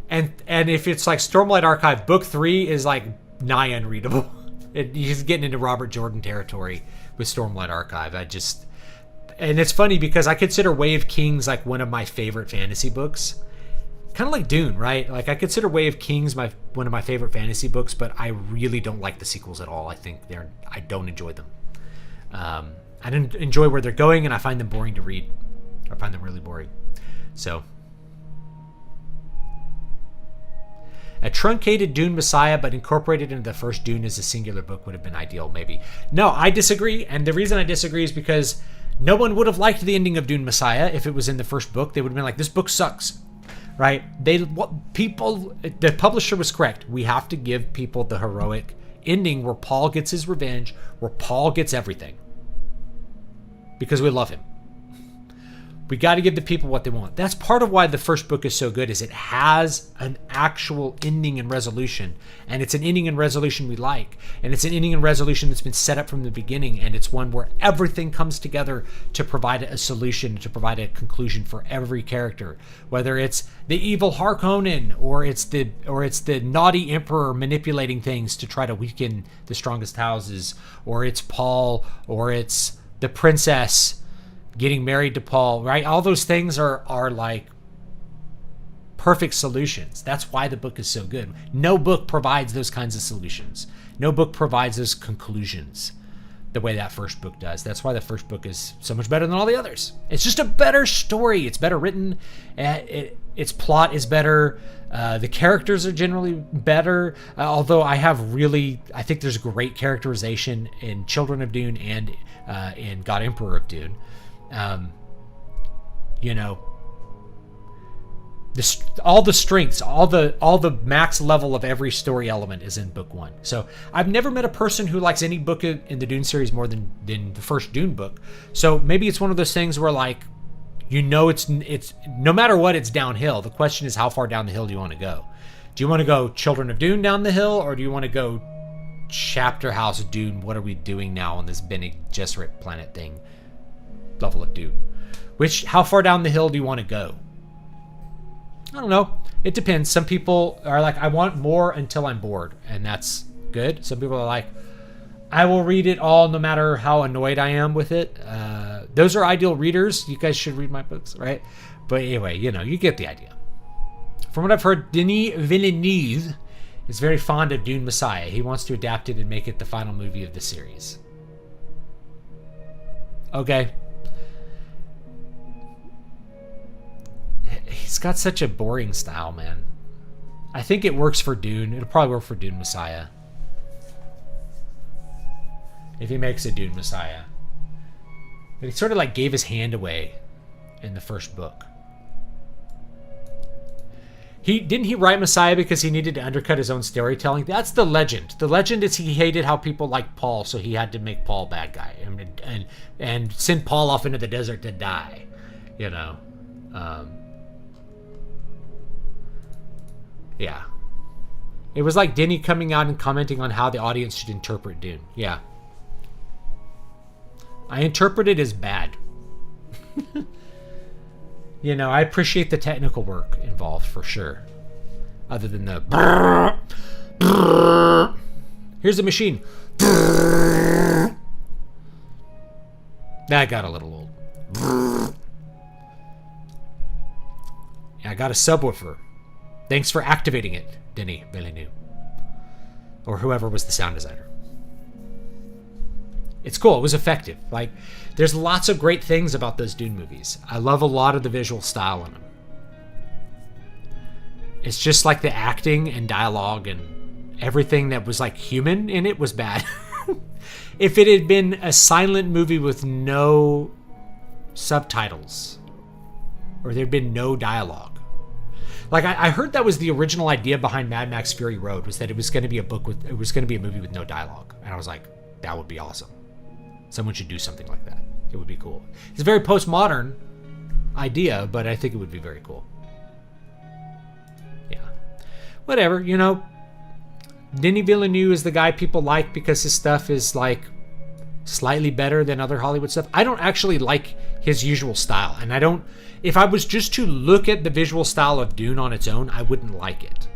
and if it's like Stormlight Archive, book 3 is like nigh unreadable. He's getting into Robert Jordan territory with Stormlight Archive. And it's funny because I consider Way of Kings like one of my favorite fantasy books. Kind of like Dune, right? Like I consider Way of Kings one of my favorite fantasy books, but I really don't like the sequels at all. I don't enjoy them. I didn't enjoy where they're going, and I find them boring to read. I find them really boring. So, a truncated Dune Messiah, but incorporated into the first Dune as a singular book would have been ideal, maybe. No, I disagree, and the reason I disagree is because no one would have liked the ending of Dune Messiah if it was in the first book. They would have been like, this book sucks. Right? The publisher was correct. We have to give people the heroic ending where Paul gets his revenge, where Paul gets everything. Because we love him. We got to give the people what they want. That's part of why the first book is so good, is it has an actual ending and resolution. And it's an ending and resolution we like. And it's an ending and resolution that's been set up from the beginning. And it's one where everything comes together to provide a solution, to provide a conclusion for every character. Whether it's the evil Harkonnen, or it's the naughty emperor manipulating things to try to weaken the strongest houses, or it's Paul, or it's the princess getting married to Paul, right? All those things are like perfect solutions. That's why the book is so good. No book provides those kinds of solutions. No book provides those conclusions the way that first book does. That's why the first book is so much better than all the others. It's just a better story. It's better written. its plot is better. The characters are generally better. Although I think there's great characterization in Children of Dune and in God Emperor of Dune. All the strengths, all the max level of every story element is in book 1. So I've never met a person who likes any book in the Dune series more than the first Dune book. So maybe it's one of those things where like, it's no matter what, it's downhill. The question is, how far down the hill do you want to go? Do you want to go Children of Dune down the hill, or do you want to go Chapter House Dune? What are we doing now on this Bene Gesserit planet thing? Level of Dune. How far down the hill do you want to go? I don't know. It depends. Some people are like, I want more until I'm bored, and that's good. Some people are like, I will read it all no matter how annoyed I am with it. Those are ideal readers. You guys should read my books, right? But anyway, you get the idea. From what I've heard, Denis Villeneuve is very fond of Dune Messiah. He wants to adapt it and make it the final movie of the series. Okay. He's got such a boring style, man. I think it works for Dune. It'll probably work for Dune Messiah. If he makes a Dune Messiah. But he sort of like gave his hand away in the first book. Didn't he write Messiah because he needed to undercut his own storytelling? That's the legend. The legend is he hated how people liked Paul, so he had to make Paul bad guy and send Paul off into the desert to die. Yeah. It was like Denny coming out and commenting on how the audience should interpret Dune. Yeah. I interpret it as bad. I appreciate the technical work involved for sure. Other than the... Here's the machine. That got a little old. Yeah, I got a subwoofer. Thanks for activating it, Denis Villeneuve. Or whoever was the sound designer. It's cool. It was effective. Like, there's lots of great things about those Dune movies. I love a lot of the visual style in them. It's just like the acting and dialogue and everything that was like human in it was bad. If it had been a silent movie with no subtitles, or there'd been no dialogue. Like, I heard that was the original idea behind Mad Max Fury Road, was that it was going to be a movie with no dialogue. And I was like, that would be awesome. Someone should do something like that. It would be cool. It's a very postmodern idea, but I think it would be very cool. Yeah. Whatever, Denis Villeneuve is the guy people like because his stuff is like slightly better than other Hollywood stuff. I don't actually like his usual style, and if I was just to look at the visual style of Dune on its own, I wouldn't like it.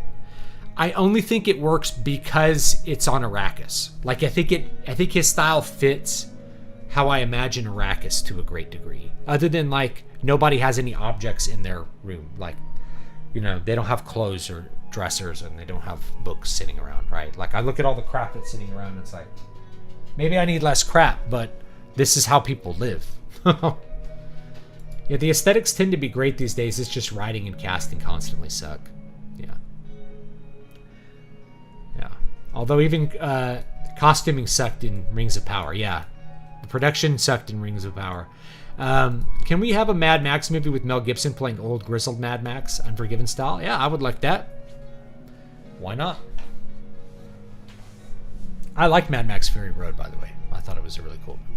I only think it works because it's on Arrakis. Like, I think his style fits how I imagine Arrakis to a great degree. Other than, like, nobody has any objects in their room. Like, they don't have clothes or dressers, and they don't have books sitting around, right? Like, I look at all the crap that's sitting around, and it's like, maybe I need less crap, but this is how people live. Yeah, the aesthetics tend to be great these days. It's just writing and casting constantly suck. Yeah. Yeah. Although even costuming sucked in Rings of Power. Yeah. The production sucked in Rings of Power. Can we have a Mad Max movie with Mel Gibson playing old grizzled Mad Max, Unforgiven style? Yeah, I would like that. Why not? I like Mad Max Fury Road, by the way. I thought it was a really cool movie.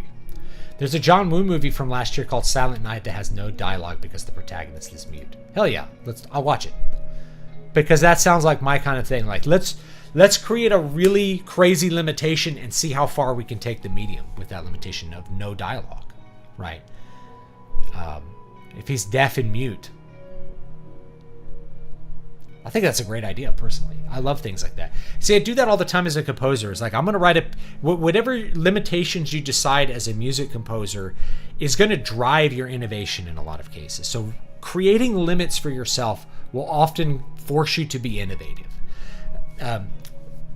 There's a John Woo movie from last year called Silent Night that has no dialogue because the protagonist is mute. Hell yeah, I'll watch it. Because that sounds like my kind of thing. Like, let's create a really crazy limitation and see how far we can take the medium with that limitation of no dialogue, right? If he's deaf and mute, I think that's a great idea, personally. I love things like that. See, I do that all the time as a composer. It's like, I'm going to write whatever limitations you decide as a music composer is going to drive your innovation in a lot of cases. So creating limits for yourself will often force you to be innovative.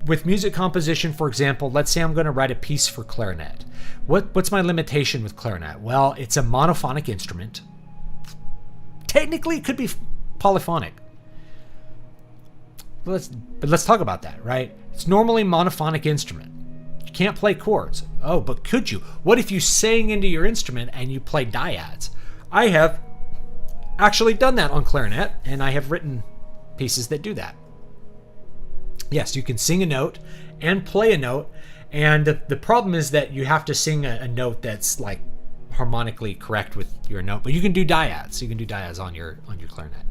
With music composition, for example, let's say I'm going to write a piece for clarinet. What's my limitation with clarinet? Well, it's a monophonic instrument. Technically, it could be polyphonic. But let's talk about that, right? It's normally a monophonic instrument. You can't play chords. Oh, but could you? What if you sang into your instrument and you play dyads? I have actually done that on clarinet, and I have written pieces that do that. Yes, you can sing a note and play a note, and the problem is that you have to sing a note that's like harmonically correct with your note, but you can do dyads. You can do dyads on your clarinet.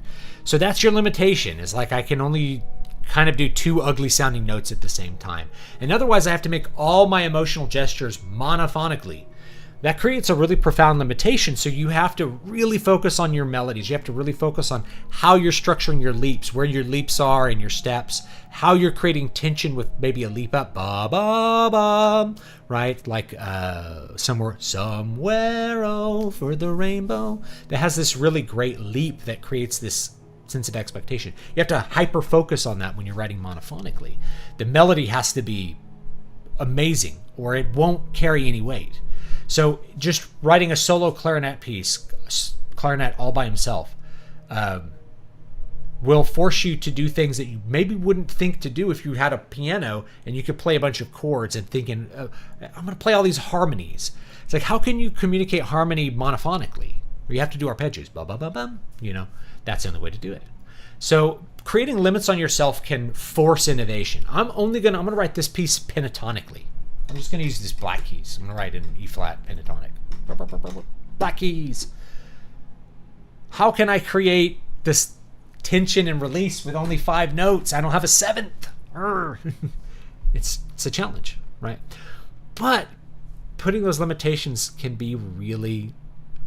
So that's your limitation, is like I can only kind of do two ugly sounding notes at the same time. And otherwise I have to make all my emotional gestures monophonically. That creates a really profound limitation. So you have to really focus on your melodies. You have to really focus on how you're structuring your leaps, where your leaps are in your steps, how you're creating tension with maybe a leap up, ba ba ba, right? Like somewhere over the rainbow. That has this really great leap that creates this sense of expectation. You have to hyper focus on that when you're writing monophonically. The melody has to be amazing or it won't carry any weight. So just writing a solo clarinet piece, clarinet all by himself, will force you to do things that you maybe wouldn't think to do if you had a piano and you could play a bunch of chords and thinking, I'm going to play all these harmonies. It's like, how can you communicate harmony monophonically? You have to do arpeggios, ba ba ba bum. You know, that's the only way to do it. So creating limits on yourself can force innovation. I'm going to write this piece pentatonically. I'm just going to use these black keys. I'm going to write in E flat pentatonic. Black keys. How can I create this tension and release with only 5 notes? I don't have a 7th. It's a challenge, right? But putting those limitations can be really,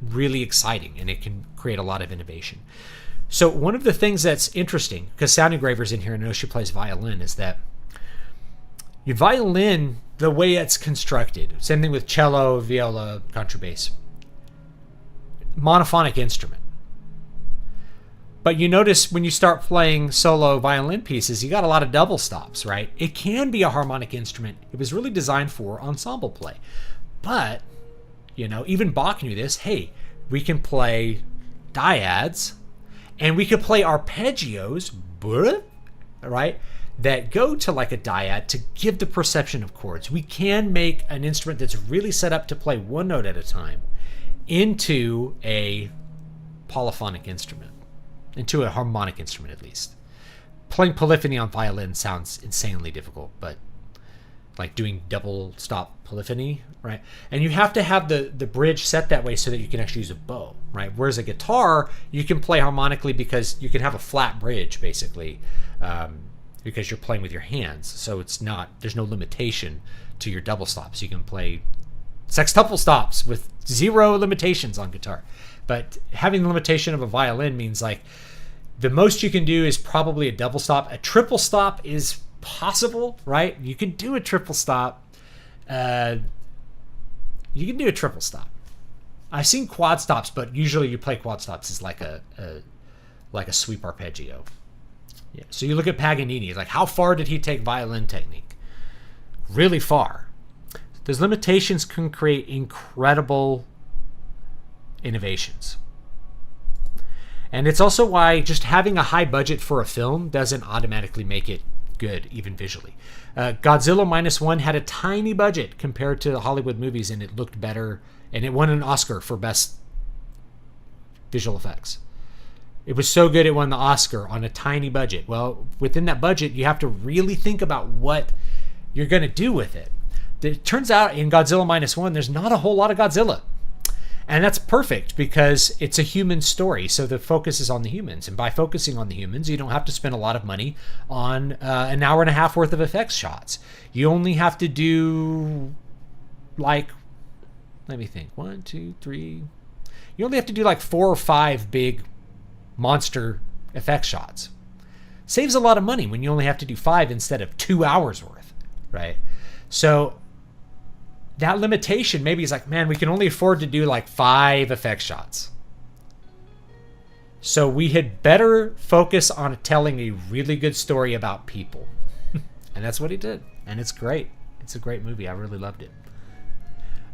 really exciting, and it can create a lot of innovation. So one of the things that's interesting, because Sound Engraver's in here and I know she plays violin, is that your violin, the way it's constructed, same thing with cello, viola, contrabass, monophonic instrument. But you notice when you start playing solo violin pieces, you got a lot of double stops, right? It can be a harmonic instrument. It was really designed for ensemble play. But, you know, even Bach knew this. Hey, we can play dyads and we could play arpeggios, right? That go to like a dyad to give the perception of chords. We can make an instrument that's really set up to play one note at a time into a polyphonic instrument, into a harmonic instrument at least. Playing polyphony on violin sounds insanely difficult, but like doing double stop polyphony, right? And you have to have the bridge set that way so that you can actually use a bow, right? Whereas a guitar, you can play harmonically because you can have a flat bridge basically, because you're playing with your hands. So there's no limitation to your double stops. You can play sextuple stops with 0 limitations on guitar. But having the limitation of a violin means like the most you can do is probably a double stop. A triple stop is possible, right? You can do a triple stop. I've seen quad stops, but usually you play quad stops as like a sweep arpeggio. Yeah. So you look at Paganini, like how far did he take violin technique? Really far. Those limitations can create incredible innovations. And it's also why just having a high budget for a film doesn't automatically make it good, even visually. Godzilla -1 had a tiny budget compared to the Hollywood movies, and it looked better, and it won an Oscar for best visual effects. It was so good it won the Oscar on a tiny budget. Well, within that budget, you have to really think about what you're going to do with it. It turns out in Godzilla -1, there's not a whole lot of Godzilla. And that's perfect because it's a human story. So the focus is on the humans. And by focusing on the humans, you don't have to spend a lot of money on an hour and a half worth of effects shots. You only have to do like, let me think, 1, 2, 3. You only have to do like 4 or 5 big monster effects shots. Saves a lot of money when you only have to do 5 instead of 2 hours worth, right? So that limitation maybe is like, man, we can only afford to do like 5 effect shots. So we had better focus on telling a really good story about people. And that's what he did. And it's great. It's a great movie. I really loved it.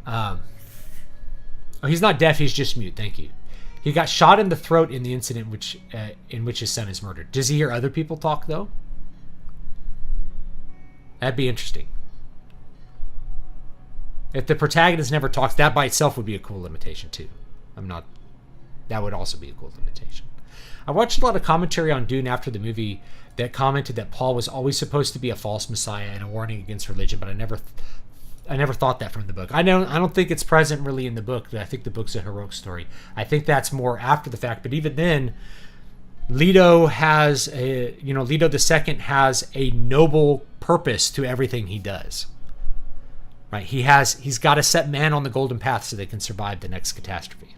Oh, he's not deaf. He's just mute. Thank you. He got shot in the throat in the incident in which his son is murdered. Does he hear other people talk, though? That'd be interesting. If the protagonist never talks, that by itself would be a cool limitation, too. That would also be a cool limitation. I watched a lot of commentary on Dune after the movie that commented that Paul was always supposed to be a false messiah and a warning against religion, but I never thought that from the book. I don't think it's present really in the book. I think the book's a heroic story. I think that's more after the fact. But even then, Leto II has a noble purpose to everything he does. Right? He's got to set man on the golden path so they can survive the next catastrophe.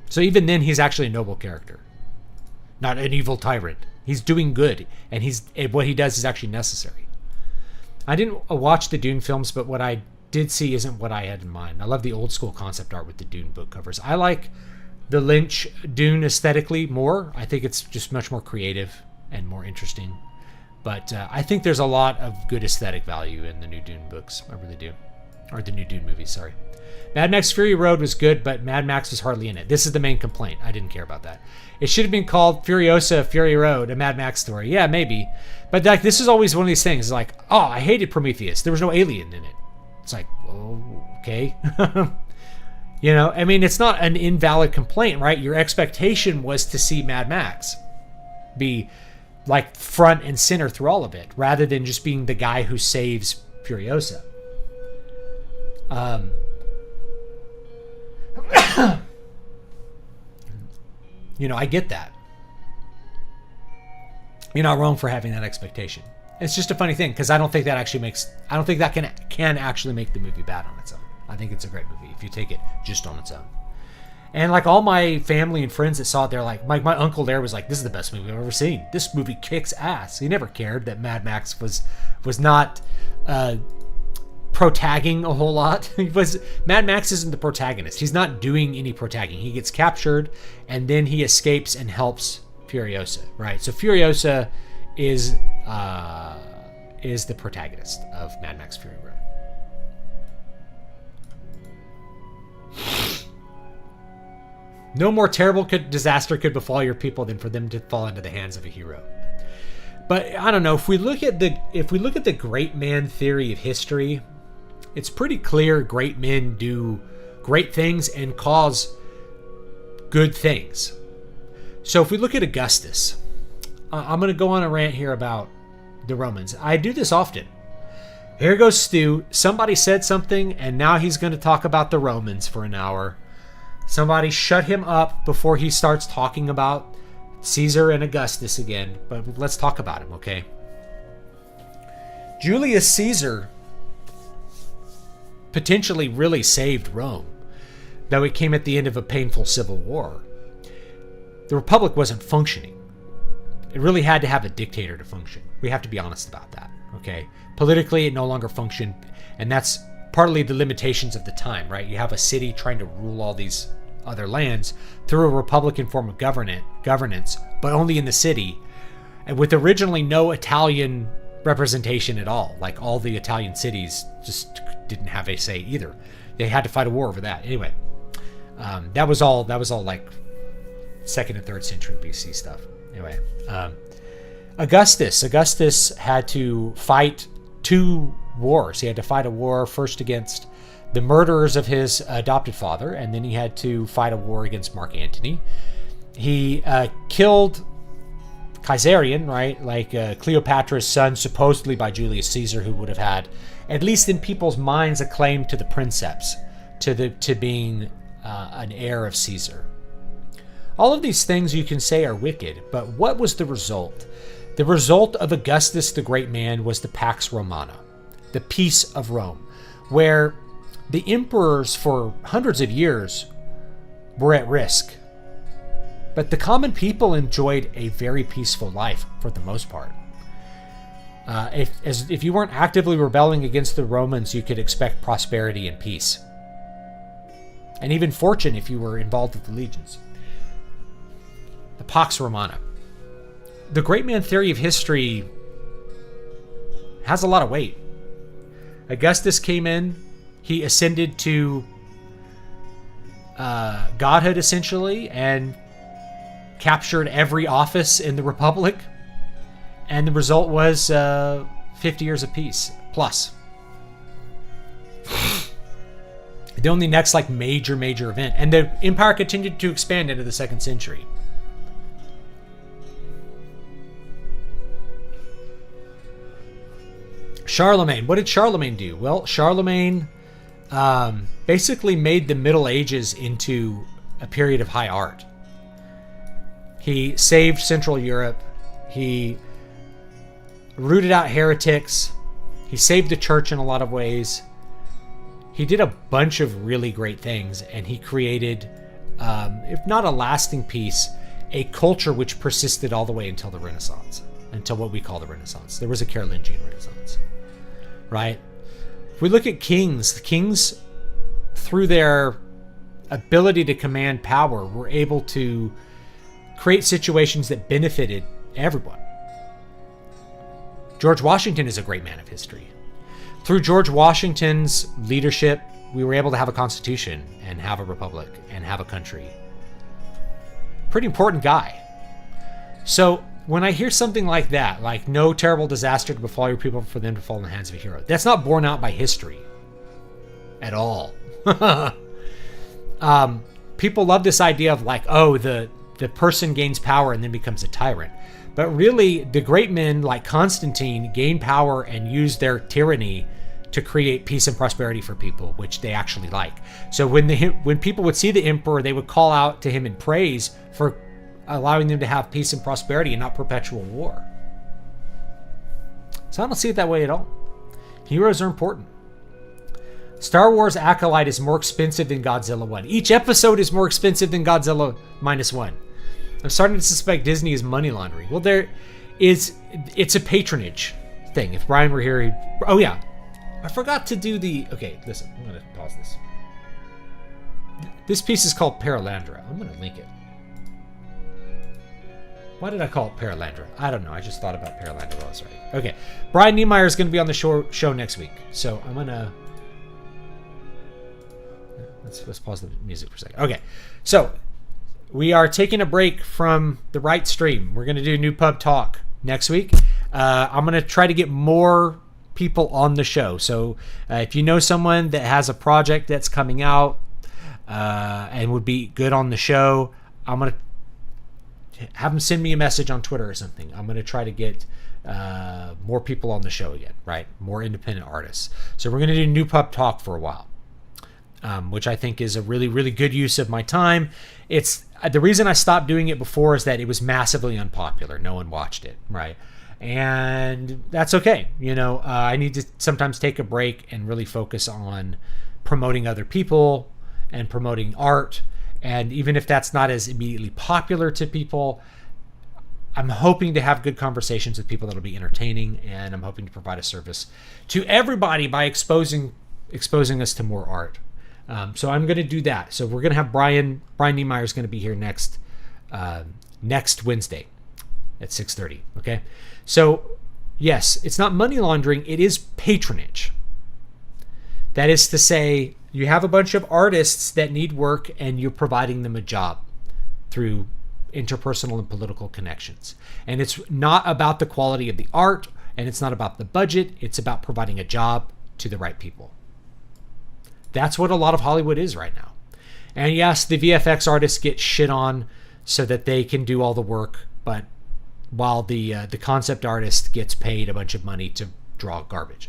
So even then, he's actually a noble character, not an evil tyrant. He's doing good, and what he does is actually necessary. I didn't watch the Dune films, but what I did see isn't what I had in mind. I love the old school concept art with the Dune book covers. I like the Lynch Dune aesthetically more. I think it's just much more creative and more interesting. But I think there's a lot of good aesthetic value in the new Dune books. I really do. Or the new Dune movies, sorry. Mad Max Fury Road was good, but Mad Max was hardly in it. This is the main complaint. I didn't care about that. It should have been called Furiosa Fury Road, a Mad Max story. Yeah, maybe. But like, this is always one of these things. Like, oh, I hated Prometheus. There was no alien in it. It's like, oh, okay. I mean, it's not an invalid complaint, right? Your expectation was to see Mad Max be like front and center through all of it, rather than just being the guy who saves Furiosa. I get that. You're not wrong for having that expectation. It's just a funny thing because I don't think that can actually make the movie bad on its own. I think it's a great movie if you take it just on its own. And like all my family and friends that saw it, they're like, my uncle there was like, this is the best movie I've ever seen. This movie kicks ass. He never cared that Mad Max was not protagging a whole lot. Mad Max isn't the protagonist. He's not doing any protagging. He gets captured and then he escapes and helps Furiosa, right? So Furiosa is the protagonist of Mad Max Fury Road. No more terrible disaster could befall your people than for them to fall into the hands of a hero. But I don't know, if we look at the great man theory of history, it's pretty clear great men do great things and cause good things. So if we look at Augustus, I'm going to go on a rant here about the Romans. I do this often. Here goes Stu. Somebody said something, and now he's going to talk about the Romans for an hour. Somebody shut him up before he starts talking about Caesar and Augustus again. But let's talk about him, okay? Julius Caesar potentially really saved Rome, though it came at the end of a painful civil war. The Republic wasn't functioning. It really had to have a dictator to function. We have to be honest about that, okay? Politically, it no longer functioned, and that's partly the limitations of the time, right? You have a city trying to rule all these other lands through a republican form of governance, but only in the city, and with originally no Italian representation at all. Like, all the Italian cities just didn't have a say either. They had to fight a war over that. Anyway, that was all like 2nd and 3rd century BC stuff. Anyway, Augustus had to fight 2 wars. He had to fight a war first against the murderers of his adopted father, and then he had to fight a war against Mark Antony. He killed Caesarion, right? Like Cleopatra's son, supposedly by Julius Caesar, who would have had, at least in people's minds, a claim to the princeps, to being an heir of Caesar. All of these things you can say are wicked, but what was the result? The result of Augustus the Great Man was the Pax Romana, the Peace of Rome, where the emperors for hundreds of years were at risk. But the common people enjoyed a very peaceful life for the most part. If you weren't actively rebelling against the Romans, you could expect prosperity and peace. And even fortune if you were involved with the legions. The Pax Romana. The great man theory of history has a lot of weight. Augustus came in. He ascended to godhood, essentially, and captured every office in the Republic. And the result was 50 years of peace, plus. The only next major event. And the empire continued to expand into the 2nd century. Charlemagne. What did Charlemagne do? Well, Charlemagne basically made the Middle Ages into a period of high art. He saved Central Europe. He rooted out heretics. He saved the church in a lot of ways. He did a bunch of really great things, and he created, if not a lasting peace, a culture which persisted all the way until the Renaissance, until what we call the Renaissance. There was a Carolingian Renaissance, right? If we look at kings, the kings, through their ability to command power, were able to create situations that benefited everyone. George Washington is a great man of history. Through George Washington's leadership, we were able to have a constitution and have a republic and have a country. Pretty important guy. So when I hear something like that, like no terrible disaster to befall your people for them to fall in the hands of a hero, that's not borne out by history at all. People love this idea of the person gains power and then becomes a tyrant. But really, the great men like Constantine gained power and used their tyranny to create peace and prosperity for people, which they actually like. So when people would see the emperor, they would call out to him in praise for allowing them to have peace and prosperity and not perpetual war. So I don't see it that way at all. Heroes are important. Star Wars Acolyte is more expensive than Godzilla 1. Each episode is more expensive than Godzilla -1. I'm starting to suspect Disney is money laundering. Well, it's a patronage thing. If Brian were here, oh yeah, I forgot to do okay, listen, I'm going to pause this. This piece is called Paralandra. I'm going to link it. Why did I call it Paralandra? I don't know. I just thought about Paralandra while I was writing. Okay, Brian Niemeyer is going to be on the show next week. So I'm going to... Let's pause the music for a second. Okay, so... we are taking a break from the Writestream. We're going to do New Pub Talk next week. I'm going to try to get more people on the show. So if you know someone that has a project that's coming out and would be good on the show, I'm going to have them send me a message on Twitter or something. I'm going to try to get more people on the show again, right? More independent artists. So we're going to do New Pub Talk for a while. Which I think is a really, really good use of my time. It's the reason I stopped doing it before is that it was massively unpopular. No one watched it, right? And that's okay. I need to sometimes take a break and really focus on promoting other people and promoting art. And even if that's not as immediately popular to people, I'm hoping to have good conversations with people that'll be entertaining, and I'm hoping to provide a service to everybody by exposing us to more art. So I'm going to do that. So we're going to have Brian Niemeyer is going to be here next Wednesday at 6:30. Okay. So yes, it's not money laundering. It is patronage. That is to say, you have a bunch of artists that need work and you're providing them a job through interpersonal and political connections. And it's not about the quality of the art, and it's not about the budget. It's about providing a job to the right people. That's what a lot of Hollywood is right now. And yes, the VFX artists get shit on so that they can do all the work, but while the concept artist gets paid a bunch of money to draw garbage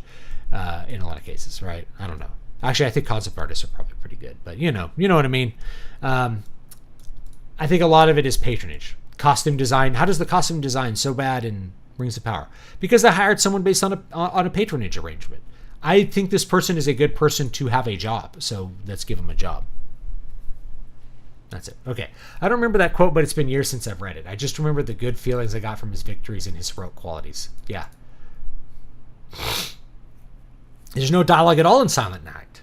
in a lot of cases, right? I don't know. Actually, I think concept artists are probably pretty good, but you know what I mean. I think a lot of it is patronage. Costume design. How does the costume design so bad in Rings of Power? Because they hired someone based on a patronage arrangement. I think this person is a good person to have a job, so let's give him a job. That's it. Okay. I don't remember that quote, but it's been years since I've read it. I just remember the good feelings I got from his victories and his heroic qualities. Yeah. There's no dialogue at all in Silent Night.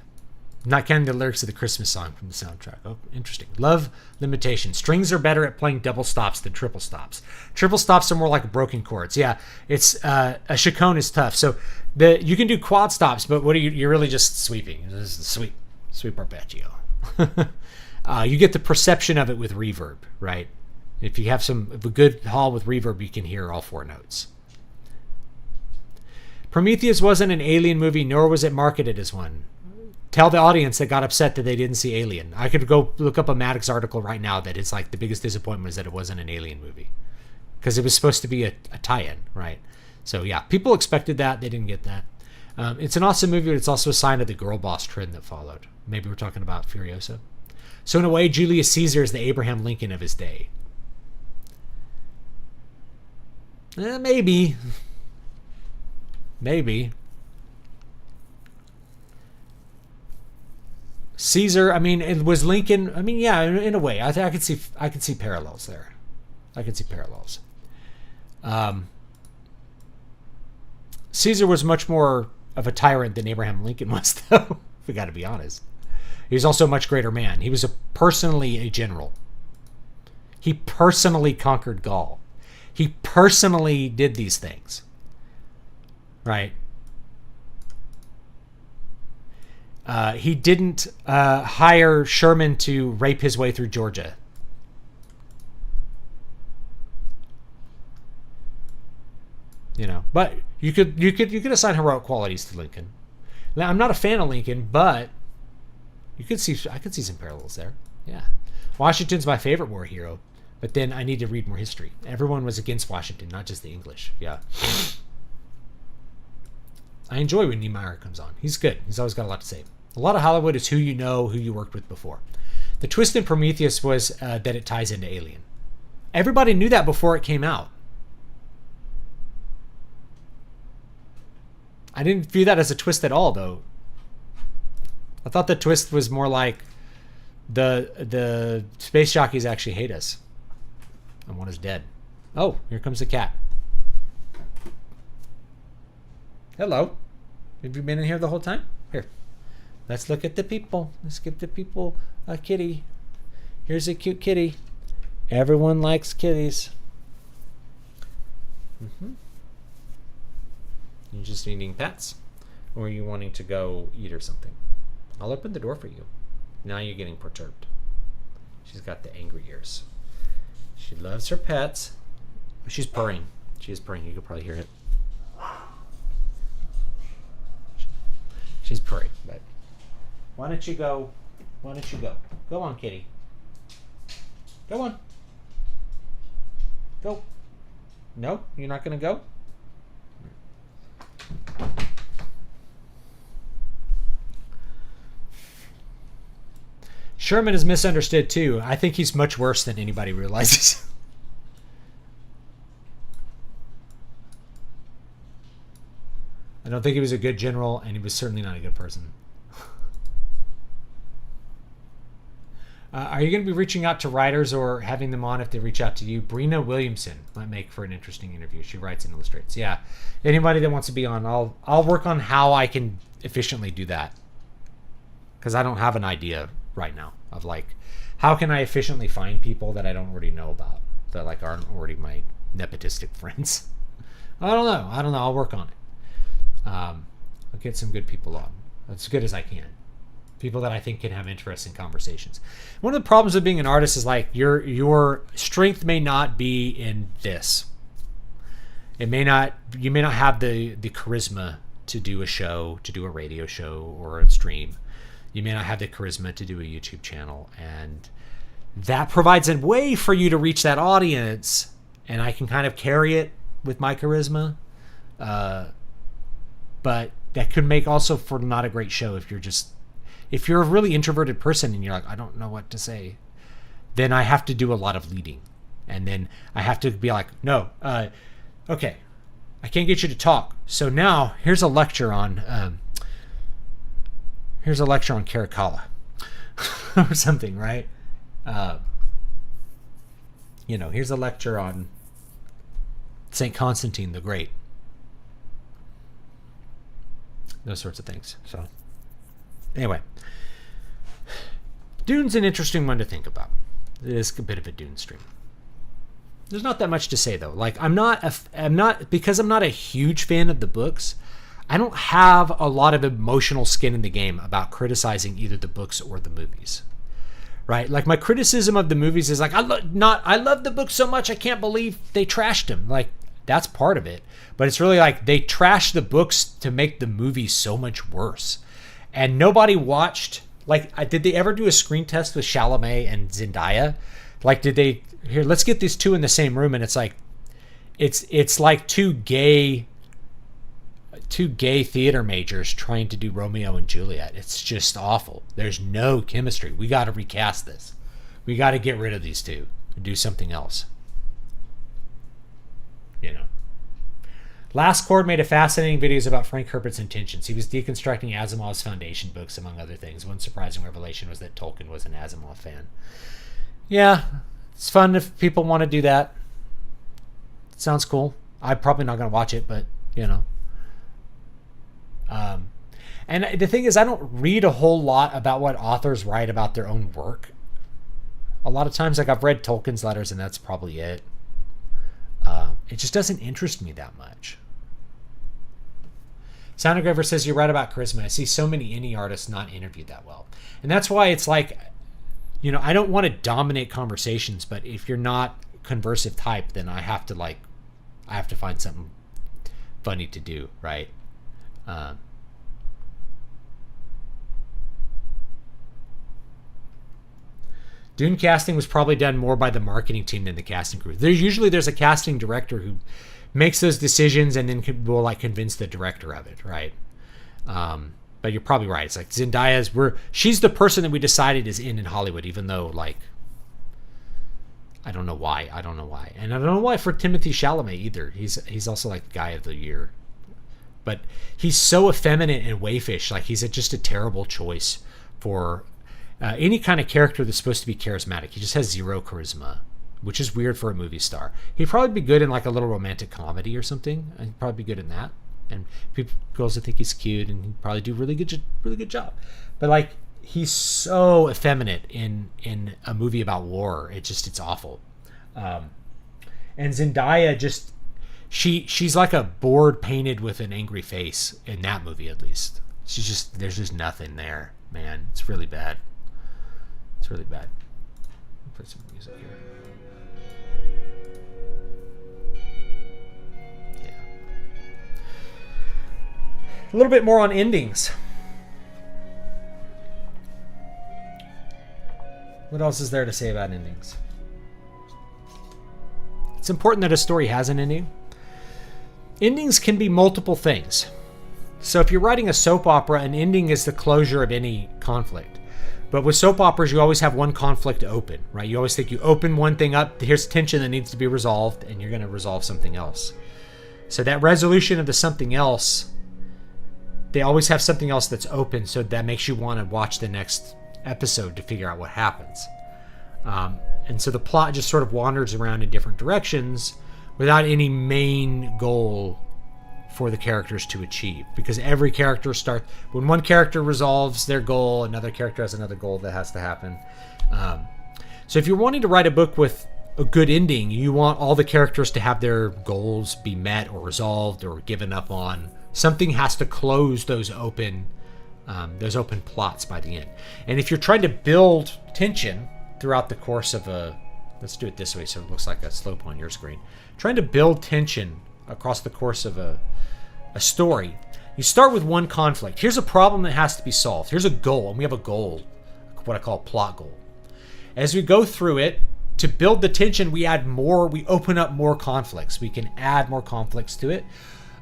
Not counting the lyrics of the Christmas song from the soundtrack. Oh, interesting. Love limitation. Strings are better at playing double stops than triple stops. Triple stops are more like broken chords. Yeah, it's a chaconne is tough. So you can do quad stops, but what are you're really just sweeping. This is sweep arpeggio. You get the perception of it with reverb, right? If you have a good hall with reverb, you can hear all 4 notes. Prometheus wasn't an Alien movie, nor was it marketed as one. Tell the audience that got upset that they didn't see Alien. I could go look up a Maddox article right now that it's like the biggest disappointment is that it wasn't an Alien movie. Because it was supposed to be a tie-in, right? So yeah, people expected that. They didn't get that. It's an awesome movie, but it's also a sign of the girl boss trend that followed. Maybe we're talking about Furiosa. So in a way, Julius Caesar is the Abraham Lincoln of his day. Maybe. Caesar, I mean, it was Lincoln. I mean, yeah, in a way, I could see parallels there. I could see parallels. Caesar was much more of a tyrant than Abraham Lincoln was, though. We got to be honest. He was also a much greater man. He was personally a general. He personally conquered Gaul. He personally did these things. Right? He didn't hire Sherman to rape his way through Georgia. You know, but you could assign heroic qualities to Lincoln. Now, I'm not a fan of Lincoln, but I could see some parallels there. Yeah, Washington's my favorite war hero, but then I need to read more history. Everyone was against Washington, not just the English. Yeah. I enjoy when Niemeyer comes on. He's good. He's always got a lot to say. A lot of Hollywood is who you know, who you worked with before. The twist in Prometheus was that it ties into Alien. Everybody knew that before it came out. I didn't view that as a twist at all, though. I thought the twist was more like the space jockeys actually hate us. And one is dead. Oh, here comes the cat. Hello. Have you been in here the whole time? Here. Let's look at the people. Let's give the people a kitty. Here's a cute kitty. Everyone likes kitties. Mm-hmm. You just needing pets? Or are you wanting to go eat or something? I'll open the door for you. Now you're getting perturbed. She's got the angry ears. She loves her pets. She's purring. She is purring. You could probably hear it. She's purring, but why don't you go? Why don't you go? Go on, kitty. Go on. Go. No, you're not going to go? Sherman is misunderstood too. I think he's much worse than anybody realizes. I don't think he was a good general, and he was certainly not a good person. Are you going to be reaching out to writers or having them on if they reach out to you? Brina Williamson might make for an interesting interview. She writes and illustrates. Yeah, anybody that wants to be on, I'll work on how I can efficiently do that, because I don't have an idea right now of like how can I efficiently find people that I don't already know about, that like aren't already my nepotistic friends. I don't know. I'll work on it. I'll get some good people on, as good as I can. People that I think can have interesting conversations. One of the problems of being an artist is like your strength may not be in this. You may not have the charisma to do a show, to do a radio show or a stream. You may not have the charisma to do a YouTube channel, and that provides a way for you to reach that audience, and I can kind of carry it with my charisma. But that could make also for not a great show if you're a really introverted person and you're like, I don't know what to say, then I have to do a lot of leading. And then I have to be like, no, okay, I can't get you to talk. So now here's a lecture on Caracalla or something, right? Here's a lecture on St. Constantine the Great. Those sorts of things. So anyway, Dune's an interesting one to think about. It is a bit of a Dune stream. There's not that much to say though. Like I'm not because I'm not a huge fan of the books. I don't have a lot of emotional skin in the game about criticizing either the books or the movies. Right? Like, my criticism of the movies is like, I love the book so much I can't believe they trashed them. Like, that's part of it. But it's really like they trashed the books to make the movie so much worse. And nobody watched, like, did they ever do a screen test with Chalamet and Zendaya? Like, did they, here, let's get these two in the same room, and it's like, it's like two gay theater majors trying to do Romeo and Juliet. It's just awful. There's no chemistry. We got to recast this. We got to get rid of these two and do something else. You know. Last Chord made a fascinating videos about Frank Herbert's intentions. He was deconstructing Asimov's Foundation books, among other things. One surprising revelation was that Tolkien was an Asimov fan. Yeah, it's fun if people want to do that. It sounds cool. I'm probably not going to watch it, but, you know. And the thing is, I don't read a whole lot about what authors write about their own work. A lot of times, like, I've read Tolkien's letters, and that's probably it. It just doesn't interest me that much. Soundagraver says, you're right about charisma. I see so many indie artists not interviewed that well. And that's why it's like, you know, I don't want to dominate conversations, but if you're not conversive type, then I have to find something funny to do, right? Dune casting was probably done more by the marketing team than the casting crew. There's a casting director who makes those decisions and then will like convince the director of it, right? But you're probably right. It's like she's the person that we decided is in Hollywood, even though, like, I don't know why. And I don't know why for Timothée Chalamet either. He's also like Guy of the Year. But he's so effeminate and waifish. Like, he's just a terrible choice for any kind of character that's supposed to be charismatic. He just has zero charisma, which is weird for a movie star. He'd probably be good in like a little romantic comedy or something. He'd probably be good in that. And girls would think he's cute, and he'd probably do really good job. But like, he's so effeminate in a movie about war. It's awful. And Zendaya just, she's like a board painted with an angry face in that movie, at least. There's just nothing there, man. It's really bad. It's really bad. I'll put some music here. Yeah. A little bit more on endings. What else is there to say about endings? It's important that a story has an ending. Endings can be multiple things. So if you're writing a soap opera, an ending is the closure of any conflict. But with soap operas, you always have one conflict open, right? You always think you open one thing up, here's tension that needs to be resolved, and you're going to resolve something else. So that resolution of the something else, they always have something else that's open, so that makes you want to watch the next episode to figure out what happens. And so the plot just sort of wanders around in different directions without any main goal for the characters to achieve, because every character when one character resolves their goal, another character has another goal that has to happen. So if you're wanting to write a book with a good ending, you want all the characters to have their goals be met or resolved or given up on. Something has to close those open plots by the end. And if you're trying to build tension throughout the course of let's do it this way so it looks like a slope on your screen. Trying to build tension across the course of a story, you start with one conflict. Here's a problem that has to be solved. Here's a goal, and we have a goal, what I call a plot goal. As we go through it, to build the tension, we open up more conflicts. We can add more conflicts to it.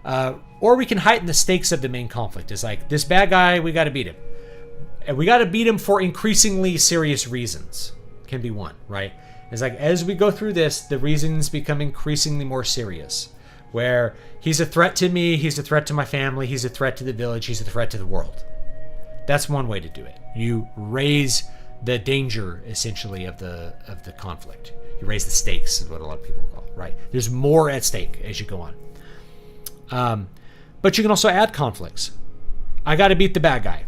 Or we can heighten the stakes of the main conflict. It's like, this bad guy, we got to beat him. And we got to beat him for increasingly serious reasons. Can be one, right? It's like, as we go through this, the reasons become increasingly more serious. Where he's a threat to me, he's a threat to my family, he's a threat to the village, he's a threat to the world. That's one way to do it. You raise the danger, essentially, of the conflict. You raise the stakes, is what a lot of people call it, right? There's more at stake as you go on. But you can also add conflicts. I got to beat the bad guy.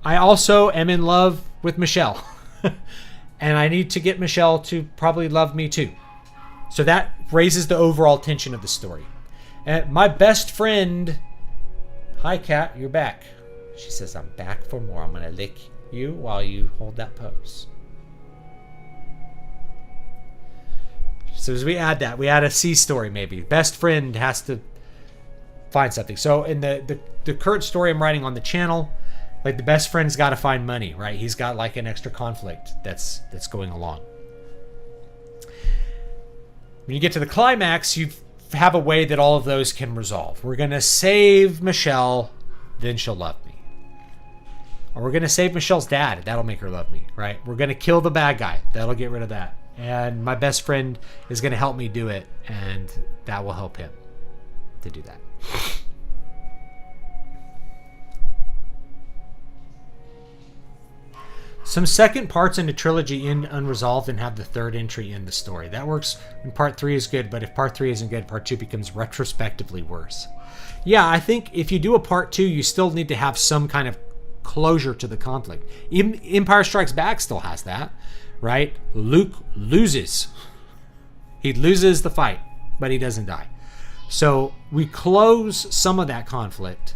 I also am in love with Michelle. And I need to get Michelle to probably love me too. So that raises the overall tension of the story. And my best friend Hi, cat, you're back. She says, I'm back for more. I'm going to lick you while you hold that pose. So as we add that, we add a C story maybe. Best friend has to find something. So in the current story I'm writing on the channel, like the best friend's got to find money, right? He's got like an extra conflict that's going along. When you get to the climax, you have a way that all of those can resolve. We're going to save Michelle, then she'll love me. Or we're going to save Michelle's dad. That'll make her love me, right? We're going to kill the bad guy. That'll get rid of that. And my best friend is going to help me do it, and that will help him to do that. Some second parts in the trilogy end unresolved and have the third entry in the story. That works when part 3 is good, but if part 3 isn't good, part 2 becomes retrospectively worse. Yeah, I think if you do a part 2, you still need to have some kind of closure to the conflict. Even Empire Strikes Back still has that, right? Luke loses. He loses the fight, but he doesn't die. So we close some of that conflict,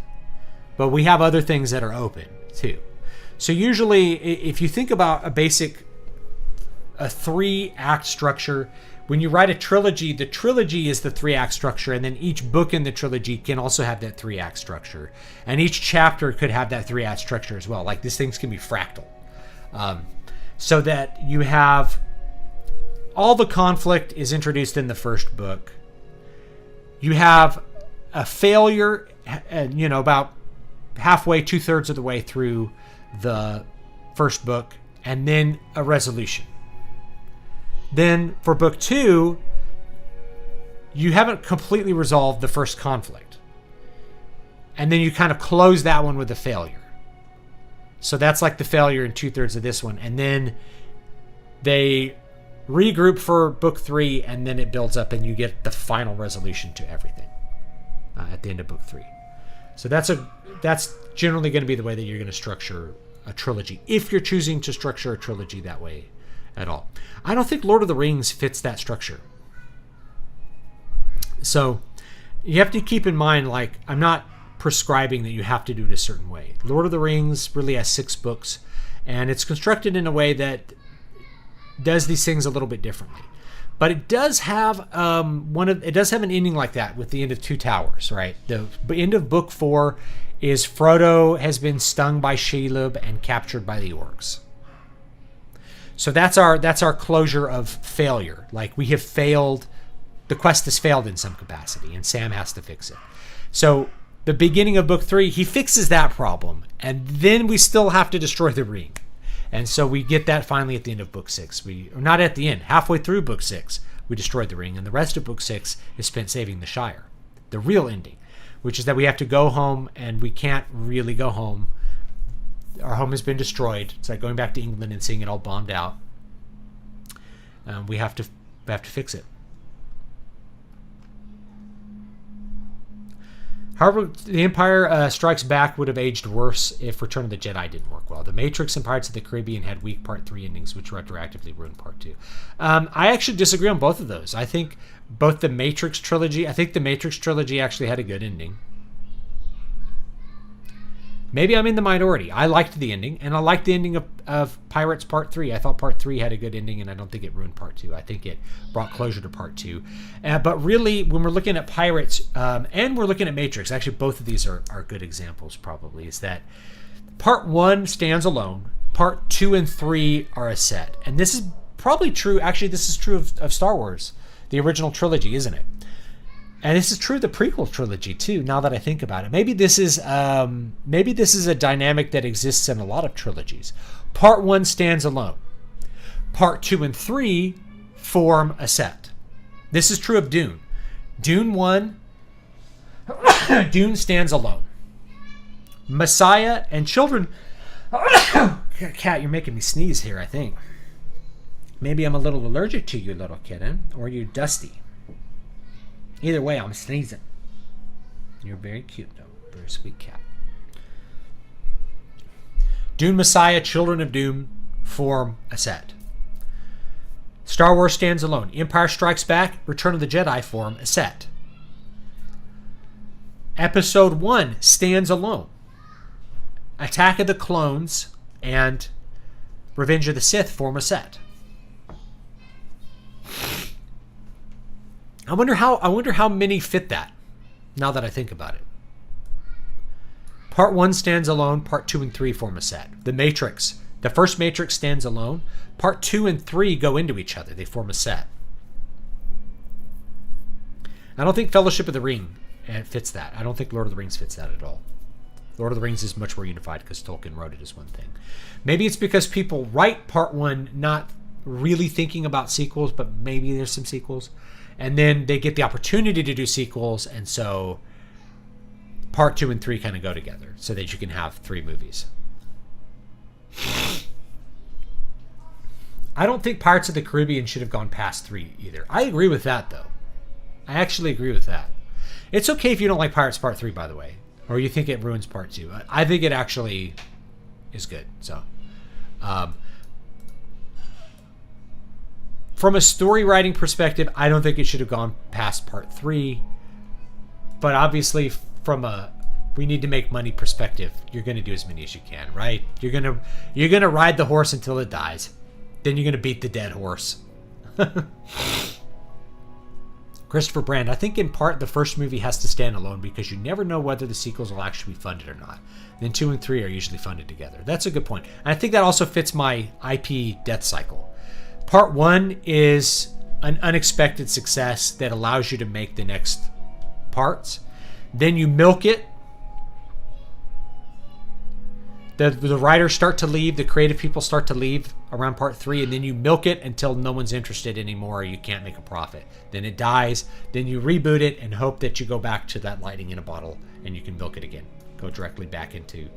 but we have other things that are open too. So usually, if you think about a 3-act structure, when you write a trilogy, the trilogy is the 3-act structure, and then each book in the trilogy can also have that 3-act structure. And each chapter could have that 3-act structure as well. Like, these things can be fractal. So that you have all the conflict is introduced in the first book. You have a failure, about halfway, 2/3 of the way through the first book, and then a resolution. Then for book 2, you haven't completely resolved the first conflict, and then you kind of close that one with a failure. So that's like the failure in 2/3 of this one, and then they regroup for book 3, and then it builds up and you get the final resolution to everything at the end of book 3. So that's generally going to be the way that you're going to structure a trilogy, if you're choosing to structure a trilogy that way at all. I don't think Lord of the Rings fits that structure. So you have to keep in mind, like, I'm not prescribing that you have to do it a certain way. Lord of the Rings really has 6 books, and it's constructed in a way that does these things a little bit differently. But it does have an ending like that with the end of Two Towers, right? The end of book 4 is Frodo has been stung by Shelob and captured by the orcs. So that's our closure of failure. Like, we have failed, the quest has failed in some capacity, and Sam has to fix it. So the beginning of book 3, he fixes that problem, and then we still have to destroy the ring. And so we get that finally at the end of book 6. Or not at the end, halfway through book 6, we destroyed the ring, and the rest of book 6 is spent saving the Shire. The real ending, which is that we have to go home, and we can't really go home. Our home has been destroyed. It's like going back to England and seeing it all bombed out. We have to fix it. However, The Empire Strikes Back would have aged worse if Return of the Jedi didn't work well. The Matrix and Pirates of the Caribbean had weak Part 3 endings, which retroactively ruined Part 2. I actually disagree on both of those. I think both the Matrix trilogy actually had a good ending. Maybe I'm in the minority. I liked the ending, and I liked the ending of Pirates Part 3. I thought Part 3 had a good ending, and I don't think it ruined Part 2. I think it brought closure to Part 2. But really, when we're looking at Pirates, and we're looking at Matrix, actually both of these are good examples probably, is that Part 1 stands alone. Part 2 and 3 are a set. And this is probably true, actually this is true of Star Wars, the original trilogy, isn't it? And this is true of the prequel trilogy too, now that I think about it. Maybe this is a dynamic that exists in a lot of trilogies. Part 1 stands alone. Part 2 and 3 form a set. This is true of Dune. Dune 1, Dune stands alone. Messiah and Children... Cat, you're making me sneeze here, I think. Maybe I'm a little allergic to you, little kitten, or you're dusty. Either way, I'm sneezing. You're very cute, though. Very sweet cat. Dune, Messiah, Children of Doom form a set. Star Wars stands alone. Empire Strikes Back, Return of the Jedi form a set. Episode 1 stands alone. Attack of the Clones and Revenge of the Sith form a set. I wonder how many fit that, now that I think about it. Part 1 stands alone. Part 2 and 3 form a set. The Matrix. The first Matrix stands alone. Part 2 and 3 go into each other. They form a set. I don't think Fellowship of the Ring fits that. I don't think Lord of the Rings fits that at all. Lord of the Rings is much more unified because Tolkien wrote it as one thing. Maybe it's because people write Part 1 not really thinking about sequels, but maybe there's some sequels. And then they get the opportunity to do sequels, and so Part 2 and 3 kind of go together so that you can have 3 movies. I don't think Pirates of the Caribbean should have gone past 3 either. I agree with that, though. I actually agree with that. It's okay if you don't like Pirates Part 3, by the way, or you think it ruins Part 2. I think it actually is good. So, from a story writing perspective, I don't think it should have gone past Part 3. But obviously, from a we need to make money perspective, you're going to do as many as you can, right? You're gonna ride the horse until it dies. Then you're going to beat the dead horse. Christopher Brand, I think in part the first movie has to stand alone because you never know whether the sequels will actually be funded or not. Then 2 and 3 are usually funded together. That's a good point. And I think that also fits my IP death cycle. Part 1 is an unexpected success that allows you to make the next parts. Then you milk it. The writers start to leave, the creative people start to leave around Part 3, and then you milk it until no one's interested anymore, or you can't make a profit. Then it dies, then you reboot it and hope that you go back to that lightning in a bottle and you can milk it again. Go directly back into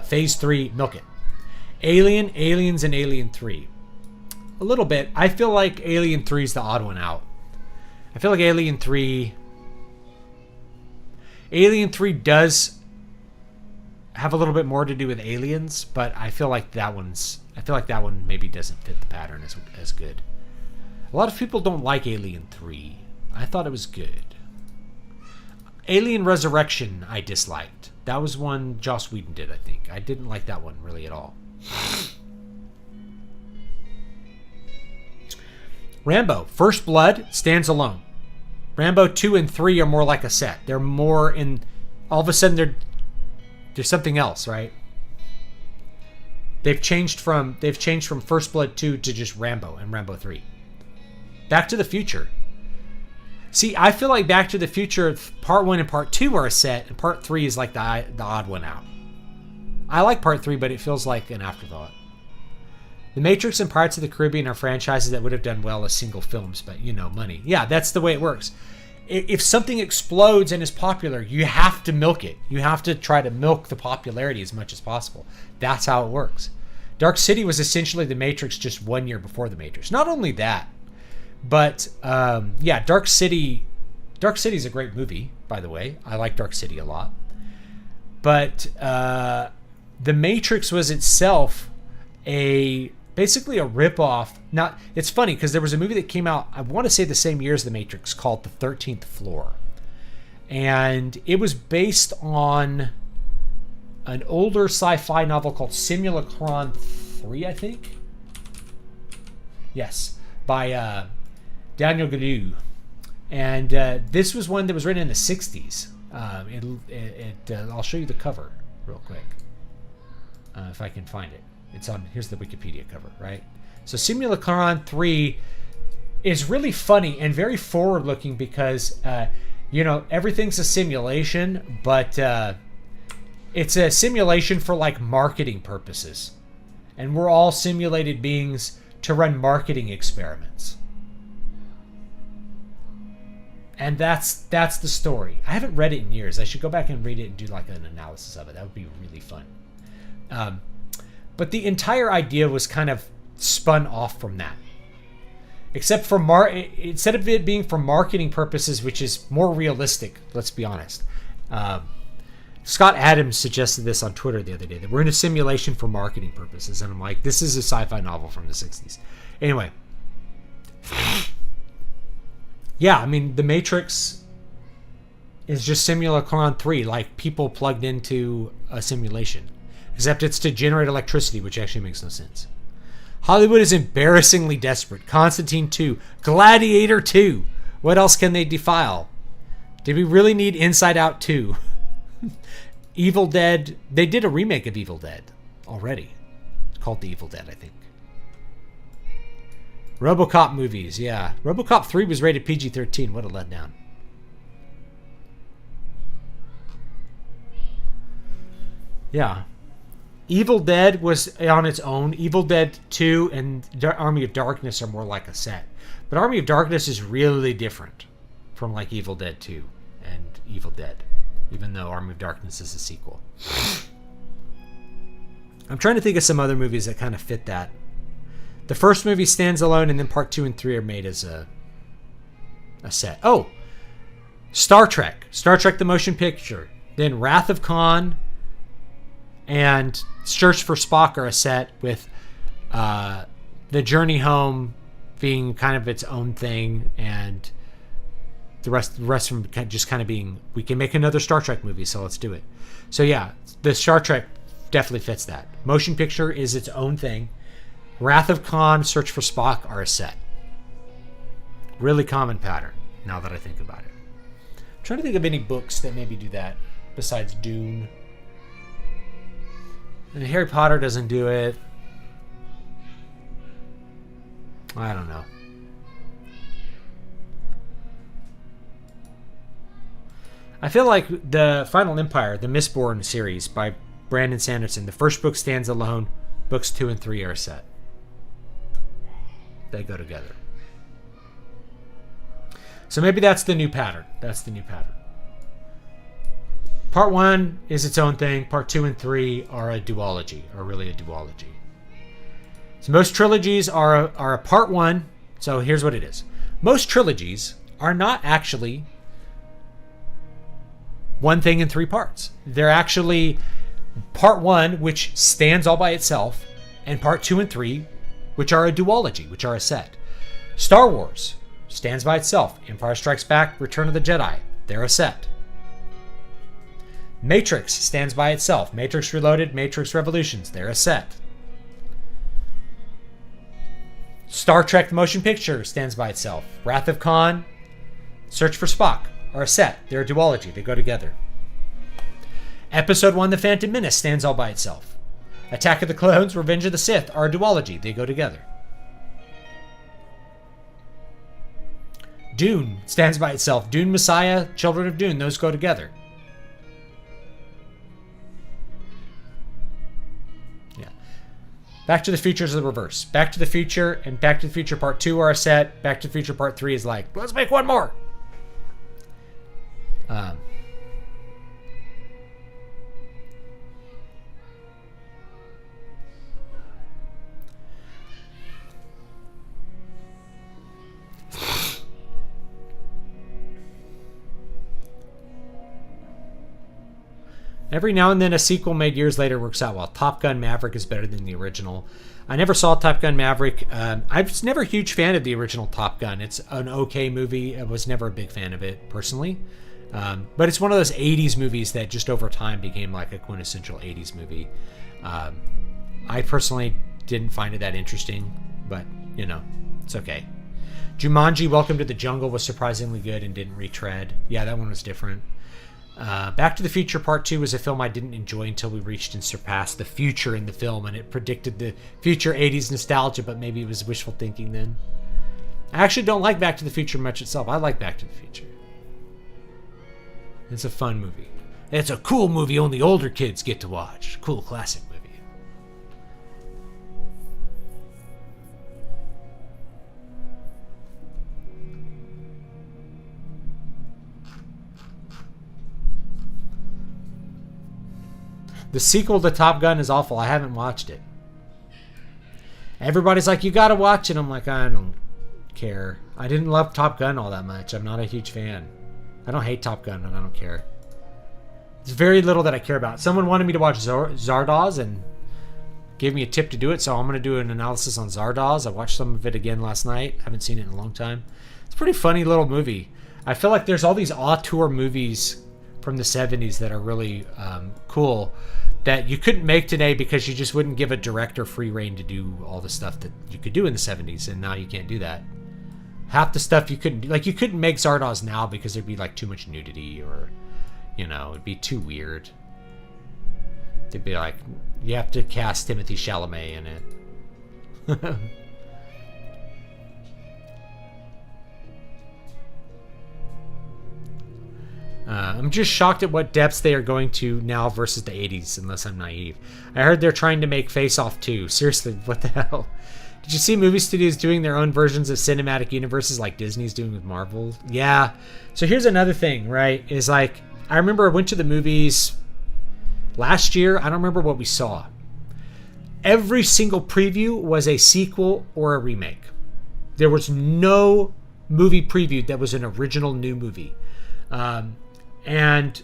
Phase 3, milk it. Aliens, and Alien 3. A little bit. I feel like Alien 3 is the odd one out. I feel like Alien 3 does have a little bit more to do with aliens, but I feel like that one maybe doesn't fit the pattern as good. A lot of people don't like Alien 3. I thought it was good. Alien Resurrection I disliked. That was one Joss Whedon did, I think. I didn't like that one really at all. Rambo, First Blood stands alone. Rambo 2 and 3 are more like a set. They're more in... All of a sudden, there's something else, right? They've changed from First Blood 2 to just Rambo and Rambo 3. Back to the Future. See, I feel like Back to the Future Part 1 and Part 2 are a set, and Part 3 is like the odd one out. I like Part 3, but it feels like an afterthought. The Matrix and Pirates of the Caribbean are franchises that would have done well as single films, but money. Yeah, that's the way it works. If something explodes and is popular, you have to milk it. You have to try to milk the popularity as much as possible. That's how it works. Dark City was essentially The Matrix just 1 year before The Matrix. Not only that, but Dark City is a great movie, by the way. I like Dark City a lot. But The Matrix was itself basically a ripoff. It's funny because there was a movie that came out, I want to say the same year as The Matrix, called The 13th Floor. And it was based on an older sci-fi novel called Simulacron 3, I think. Yes, by Daniel Gallou. And this was one that was written in the 60s. I'll show you the cover real quick, if I can find it. Here's the Wikipedia cover, right? So Simulacron 3 is really funny and very forward-looking because, everything's a simulation, but it's a simulation for, like, marketing purposes. And we're all simulated beings to run marketing experiments. And that's the story. I haven't read it in years. I should go back and read it and do, like, an analysis of it. That would be really fun. But the entire idea was kind of spun off from that. Except for instead of it being for marketing purposes, which is more realistic, let's be honest. Scott Adams suggested this on Twitter the other day, that we're in a simulation for marketing purposes. And I'm like, this is a sci-fi novel from the 60s. Anyway. Yeah, I mean, The Matrix is just Simulacron 3, like people plugged into a simulation. Except it's to generate electricity, which actually makes no sense. Hollywood is embarrassingly desperate. Constantine 2. Gladiator 2. What else can they defile? Did we really need Inside Out 2? Evil Dead. They did a remake of Evil Dead already. It's called The Evil Dead, I think. RoboCop movies, yeah. RoboCop 3 was rated PG-13. What a letdown. Yeah. Evil Dead was on its own. Evil Dead 2 and Army of Darkness are more like a set. But Army of Darkness is really different from like Evil Dead 2 and Evil Dead, even though Army of Darkness is a sequel. I'm trying to think of some other movies that kind of fit that. The first movie stands alone, and then part 2 and 3 are made as a set. Oh! Star Trek. Star Trek the Motion Picture. Then Wrath of Khan and Search for Spock are a set, with The Journey Home being kind of its own thing, and the rest of them just kind of being, we can make another Star Trek movie, so let's do it. So yeah, the Star Trek definitely fits that. Motion picture is its own thing. Wrath of Khan, Search for Spock are a set. Really common pattern, now that I think about it. I'm trying to think of any books that maybe do that, besides Dune. And Harry Potter doesn't do it. I don't know. I feel like the Final Empire, the Mistborn series by Brandon Sanderson, the first book stands alone. Books 2 and 3 are a set. They go together. So maybe that's the new pattern. Part 1 is its own thing. Part 2 and 3 are a duology, are really a duology. So most trilogies are a part 1. So here's what it is. Most trilogies are not actually one thing in 3 parts. They're actually part 1, which stands all by itself, and part 2 and 3, which are a duology, which are a set. Star Wars stands by itself. Empire Strikes Back, Return of the Jedi, they're a set. Matrix stands by itself. Matrix Reloaded, Matrix Revolutions, they're a set. Star Trek the Motion Picture stands by itself. Wrath of Khan, Search for Spock are a set. They're a duology. They go together. Episode 1, The Phantom Menace, stands all by itself. Attack of the Clones, Revenge of the Sith are a duology. They go together. Dune stands by itself. Dune Messiah, Children of Dune, those go together. Back to the Future is the reverse. Back to the Future and Back to the Future Part 2 are a set. Back to the Future Part 3 is like, let's make one more. Every now and then a sequel made years later works out well. Top Gun Maverick is better than the original. I never saw Top Gun Maverick. I was never a huge fan of the original Top Gun. It's an okay movie. I was never a big fan of it, personally. But it's one of those 80s movies that just over time became like a quintessential 80s movie. I personally didn't find it that interesting, but, you know, it's okay. Jumanji, Welcome to the Jungle was surprisingly good and didn't retread. Yeah, that one was different. Back to the Future Part 2 was a film I didn't enjoy until we reached and surpassed the future in the film, and it predicted the future 80s nostalgia, but maybe it was wishful thinking then. I actually don't like Back to the Future much itself. I like Back to the Future. It's a fun movie. It's a cool movie only older kids get to watch. Cool classic movie. The sequel to Top Gun is awful. I haven't watched it. Everybody's like, you gotta watch it. I'm like, I don't care. I didn't love Top Gun all that much. I'm not a huge fan. I don't hate Top Gun, but I don't care. There's very little that I care about. Someone wanted me to watch Zardoz and gave me a tip to do it, so I'm going to do an analysis on Zardoz. I watched some of it again last night. Haven't seen it in a long time. It's a pretty funny little movie. I feel like there's all these auteur movies from the 70s that are really cool that you couldn't make today because you just wouldn't give a director free reign to do all the stuff that you could do in the 70s, and now you can't do that. Half the stuff you couldn't do, like you couldn't make Zardoz now because there'd be like too much nudity, or it'd be too weird. It'd be like you have to cast Timothée Chalamet in it. I'm just shocked at what depths they are going to now versus the 80s, unless I'm naive. I heard they're trying to make Face Off 2. Seriously, what the hell? Did you see movie studios doing their own versions of cinematic universes like Disney's doing with Marvel? Yeah. So here's another thing, right? Is like, I remember I went to the movies last year. I don't remember what we saw. Every single preview was a sequel or a remake. There was no movie preview that was an original new movie. And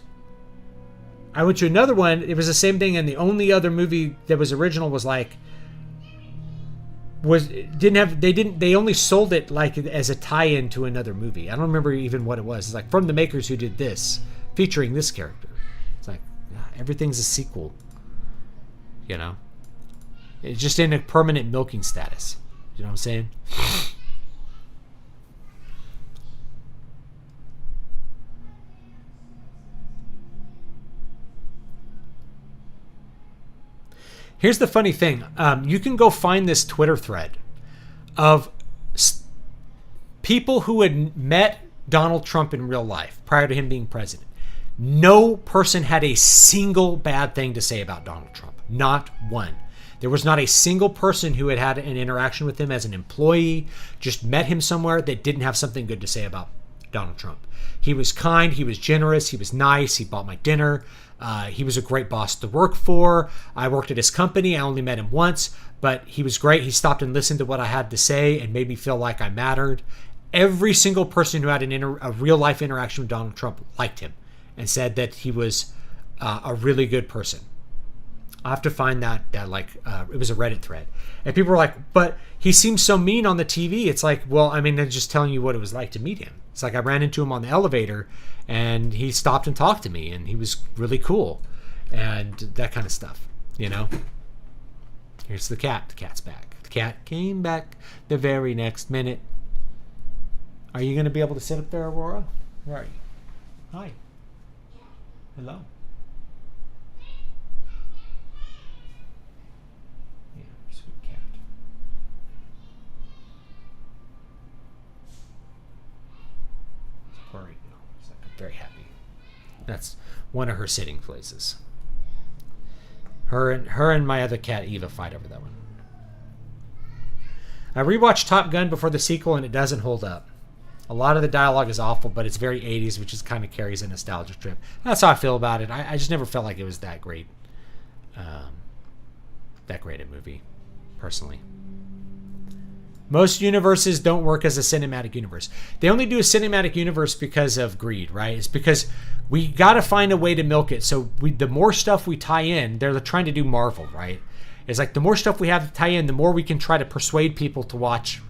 I went to another one. It was the same thing, and the only other movie that was original was like they only sold it like as a tie-in to another movie. I don't remember even what it was. It's like from the makers who did this, featuring this character. It's like everything's a sequel. It's just in a permanent milking status. You know what I'm saying? Here's the funny thing. You can go find this Twitter thread of people who had met Donald Trump in real life prior to him being president. No person had a single bad thing to say about Donald Trump. Not one. There was not a single person who had an interaction with him as an employee, just met him somewhere, that didn't have something good to say about Donald Trump. He was kind. He was generous. He was nice. He bought my dinner. He was a great boss to work for. I worked at his company. I only met him once, but he was great. He stopped and listened to what I had to say and made me feel like I mattered. Every single person who had a real-life interaction with Donald Trump liked him and said that he was a really good person. I have to find that it was a Reddit thread. And people were like, but he seems so mean on the TV. It's like, well, I mean, they're just telling you what it was like to meet him. It's like I ran into him on the elevator and he stopped and talked to me and he was really cool and that kind of stuff, Here's the cat. The cat's back. The cat came back the very next minute. Are you going to be able to sit up there, Aurora? Where are you? Hi. Hello. Yeah, sweet cat. It's purring now. It's like I'm very happy. That's one of her sitting places. Her and my other cat Eva fight over that one. I rewatched Top Gun before the sequel and it doesn't hold up. A lot of the dialogue is awful, but it's very 80s, which is kind of carries a nostalgia trip. That's how I feel about it. I just never felt like it was that great. That great a movie, personally. Most universes don't work as a cinematic universe. They only do a cinematic universe because of greed, right? It's because we got to find a way to milk it. So the more stuff we tie in, they're trying to do Marvel, right? It's like the more stuff we have to tie in, the more we can try to persuade people to watch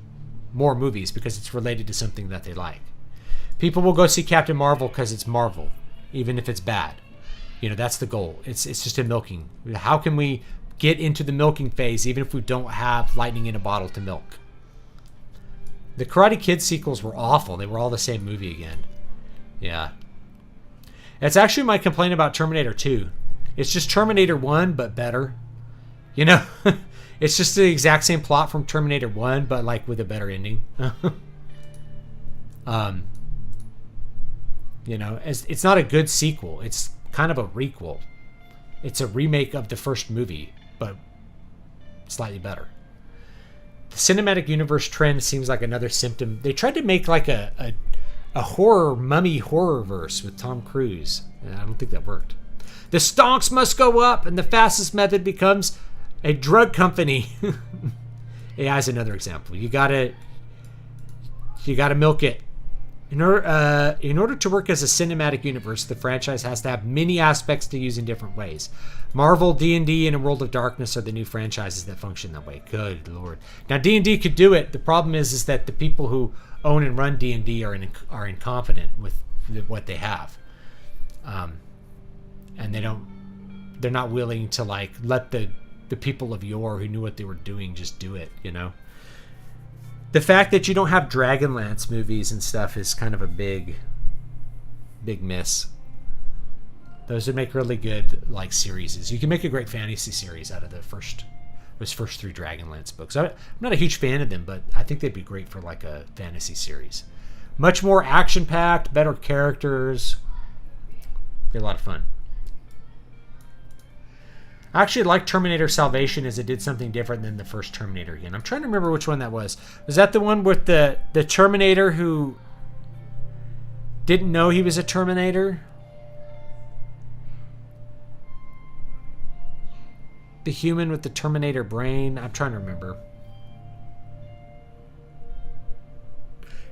more movies because it's related to something that they like. People will go see Captain Marvel because it's Marvel, even if it's bad. That's the goal. It's just a milking. How can we get into the milking phase even if we don't have lightning in a bottle to milk? The Karate Kid sequels were awful. They were all the same movie again. Yeah. That's actually my complaint about Terminator 2. It's just Terminator 1, but better. It's just the exact same plot from Terminator 1, but like with a better ending. It's not a good sequel. It's kind of a requel. It's a remake of the first movie, but slightly better. The cinematic universe trend seems like another symptom. They tried to make like a horror mummy horror verse with Tom Cruise. I don't think that worked. The stonks must go up, and the fastest method becomes a drug company. AI is another example. You gotta milk it. In order to work as a cinematic universe, the franchise has to have many aspects to use in different ways. Marvel, D&D, and A World of Darkness are the new franchises that function that way. Good Lord. Now, D&D could do it. The problem is that the people who own and run D&D are incompetent with what they have. And they're not willing to, like, let the people of yore who knew what they were doing just do it, you know? The fact that you don't have Dragonlance movies and stuff is kind of a big miss. Those would make really good, like, series. You can make a great fantasy series out of those first 3 Dragonlance books. I'm not a huge fan of them, but I think they'd be great for, like, a fantasy series. Much more action-packed, better characters. Be a lot of fun. I actually like Terminator Salvation as it did something different than the first Terminator again. I'm trying to remember which one that was. Was that the one with the Terminator who didn't know he was a Terminator? The human with the Terminator brain? I'm trying to remember.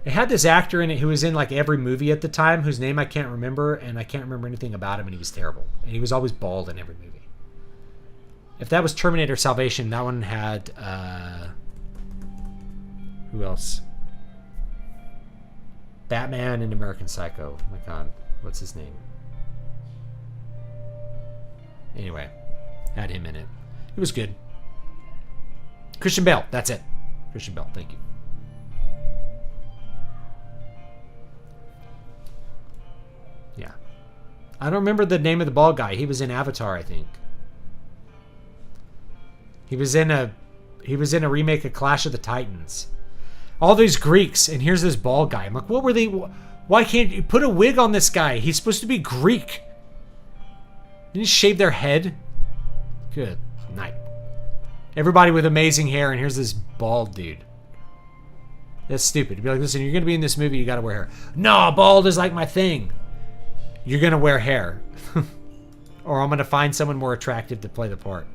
It had this actor in it who was in like every movie at the time, whose name I can't remember, and I can't remember anything about him, and he was terrible. And he was always bald in every movie. If that was Terminator Salvation, that one had, who else? Batman and American Psycho. Oh my God, what's his name? Anyway, had him in it. It was good. Christian Bale, that's it. Christian Bale, thank you. Yeah. I don't remember the name of the bald guy. He was in Avatar, I think. He was in a remake of Clash of the Titans. All these Greeks, and here's this bald guy. I'm like, what were they? Why can't you put a wig on this guy? He's supposed to be Greek. Didn't he shave their head? Good night. Everybody with amazing hair, and here's this bald dude. That's stupid. To be like, listen, you're gonna be in this movie, you gotta wear hair. No, bald is like my thing. You're gonna wear hair, or I'm gonna find someone more attractive to play the part.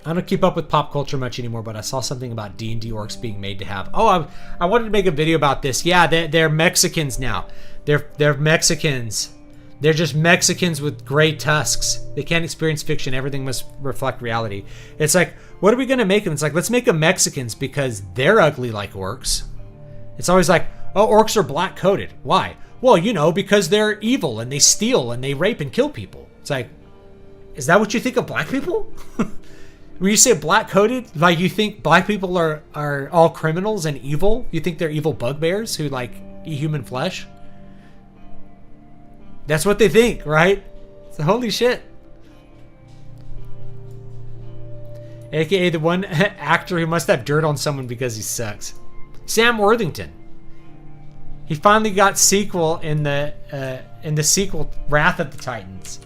I don't keep up with pop culture much anymore, but I saw something about D&D orcs being made to have. Oh, I wanted to make a video about this. Yeah, they're Mexicans now. They're Mexicans. They're just Mexicans with gray tusks. They can't experience fiction. Everything must reflect reality. It's like, what are we going to make them? It's like, let's make them Mexicans because they're ugly like orcs. It's always like, oh, orcs are black-coated. Why? Well, you know, because they're evil and they steal and they rape and kill people. It's like, is that what you think of black people? When you say black-coated, like you think black people are all criminals and evil? You think they're evil bugbears who like eat human flesh? That's what they think, right? So holy shit. AKA the one actor who must have dirt on someone because he sucks. Sam Worthington. He finally got sequel in the sequel Wrath of the Titans.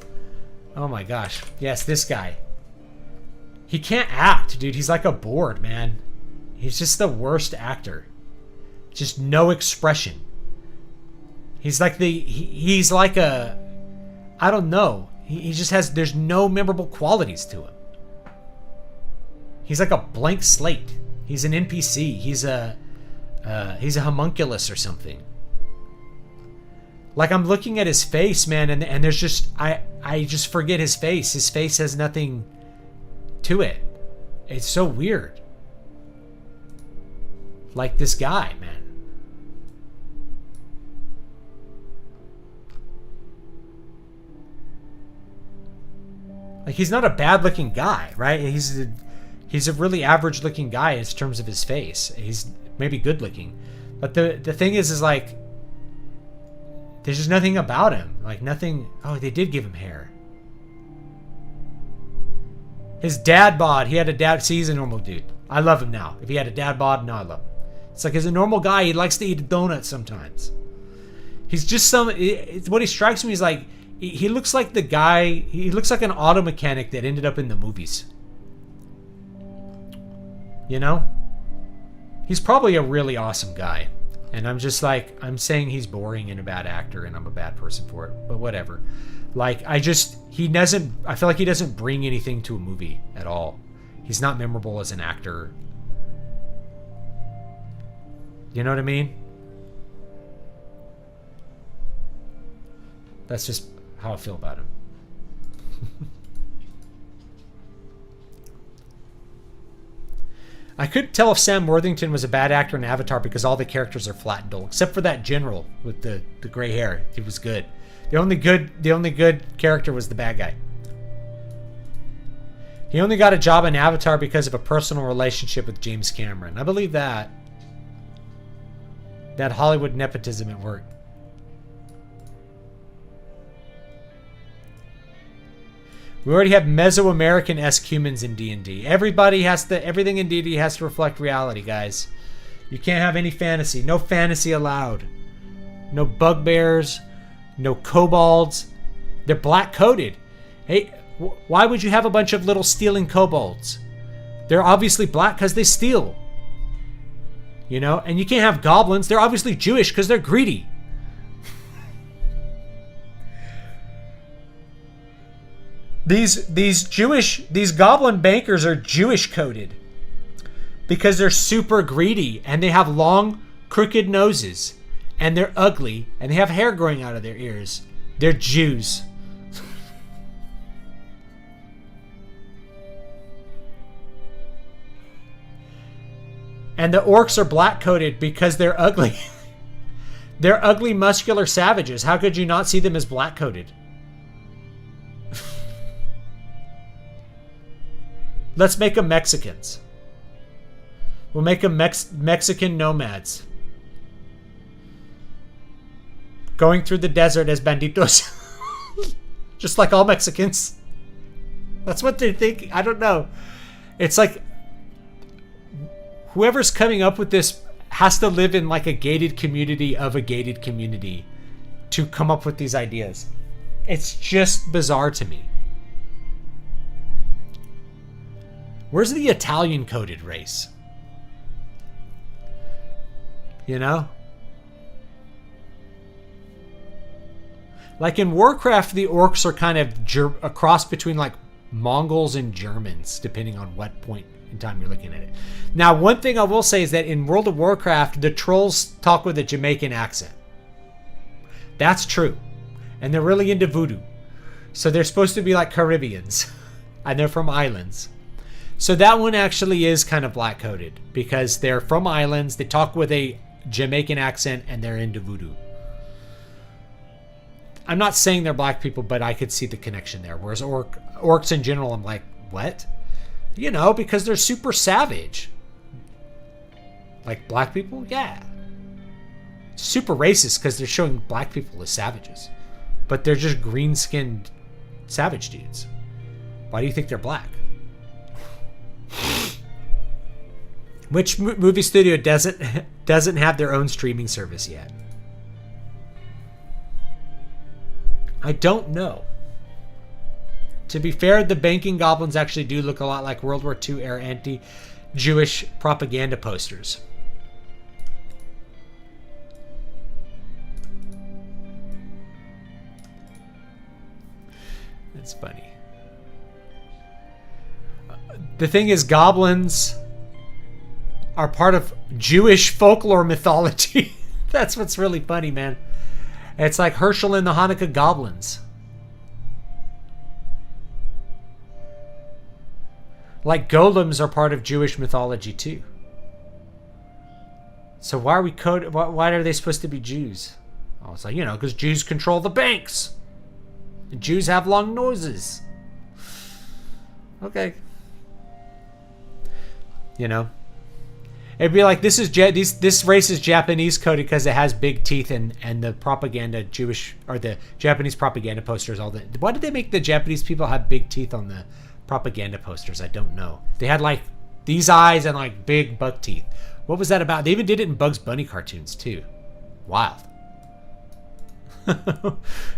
Oh my gosh. Yes, this guy. He can't act, dude. He's like a board, man. He's just the worst actor. Just no expression. He's like he's like a, I don't know. He just has, there's no memorable qualities to him. He's like a blank slate. He's an NPC. He's a homunculus or something. Like I'm looking at his face, man, and there's just, I just forget his face. His face has nothing to it. It's so weird. Like this guy, man. Like he's not a bad looking guy, right? He's a really average looking guy in terms of his face. He's maybe good looking. But the thing is like there's just nothing about him. Like nothing. Oh, they did give him hair. His dad bod, he had a dad. See, he's a normal dude. I love him now. If he had a dad bod, no, I love him. It's like he's a normal guy. He likes to eat a donut sometimes. He's just what he strikes me is like, he looks like the guy, he looks like an auto mechanic that ended up in the movies. You know? He's probably a really awesome guy. And I'm just like, I'm saying he's boring and a bad actor and I'm a bad person for it. But whatever. Like, I feel like he doesn't bring anything to a movie at all. He's not memorable as an actor. You know what I mean? That's just how I feel about him. I couldn't tell if Sam Worthington was a bad actor in Avatar because all the characters are flat and dull, except for that general with the gray hair. He was good. The only good character was the bad guy. He only got a job in Avatar because of a personal relationship with James Cameron. I believe that. That Hollywood nepotism at work. We already have Mesoamerican-esque humans in D&D. Everything in D&D has to reflect reality, guys. You can't have any fantasy. No fantasy allowed. No bugbears. No kobolds. They're black-coated. Hey, why would you have a bunch of little stealing kobolds? They're obviously black because they steal. You know? And you can't have goblins. They're obviously Jewish because they're greedy. These goblin bankers are Jewish coded because they're super greedy and they have long, crooked noses and they're ugly and they have hair growing out of their ears. They're Jews. And the orcs are black coded because they're ugly. They're ugly, muscular savages. How could you not see them as black coded? Let's make them Mexicans. We'll make them Mexican nomads. Going through the desert as banditos. Just like all Mexicans. That's what they think. I don't know. It's like whoever's coming up with this has to live in like a gated community of a gated community to come up with these ideas. It's just bizarre to me. Where's the Italian coded race? You know? Like in Warcraft, the orcs are kind of a cross between like Mongols and Germans, depending on what point in time you're looking at it. Now, one thing I will say is that in World of Warcraft, the trolls talk with a Jamaican accent. That's true. And they're really into voodoo. So they're supposed to be like Caribbeans. And they're from islands. So that one actually is kind of black coded because they're from islands, they talk with a Jamaican accent, and they're into voodoo. I'm not saying they're black people, but I could see the connection there. Whereas orcs in general, I'm like, what? You know, because they're super savage. Like black people? Yeah. Super racist because they're showing black people as savages. But they're just green-skinned savage dudes. Why do you think they're black? Which movie studio doesn't have their own streaming service yet? I don't know. To be fair, the banking goblins actually do look a lot like World War II era anti-Jewish propaganda posters. That's funny. The thing is, goblins are part of Jewish folklore mythology. That's what's really funny, man. It's like Herschel and the Hanukkah goblins. Like golems are part of Jewish mythology too. So why are we why are they supposed to be Jews? Oh, it's like, you know, because Jews control the banks. And Jews have long noses. Okay. You know, it'd be like this race is Japanese coded because it has big teeth and the propaganda the Japanese propaganda posters. Why did they make the Japanese people have big teeth on the propaganda posters? I don't know. They had like these eyes and like big buck teeth. What was that about? They even did it in Bugs Bunny cartoons too. Wild.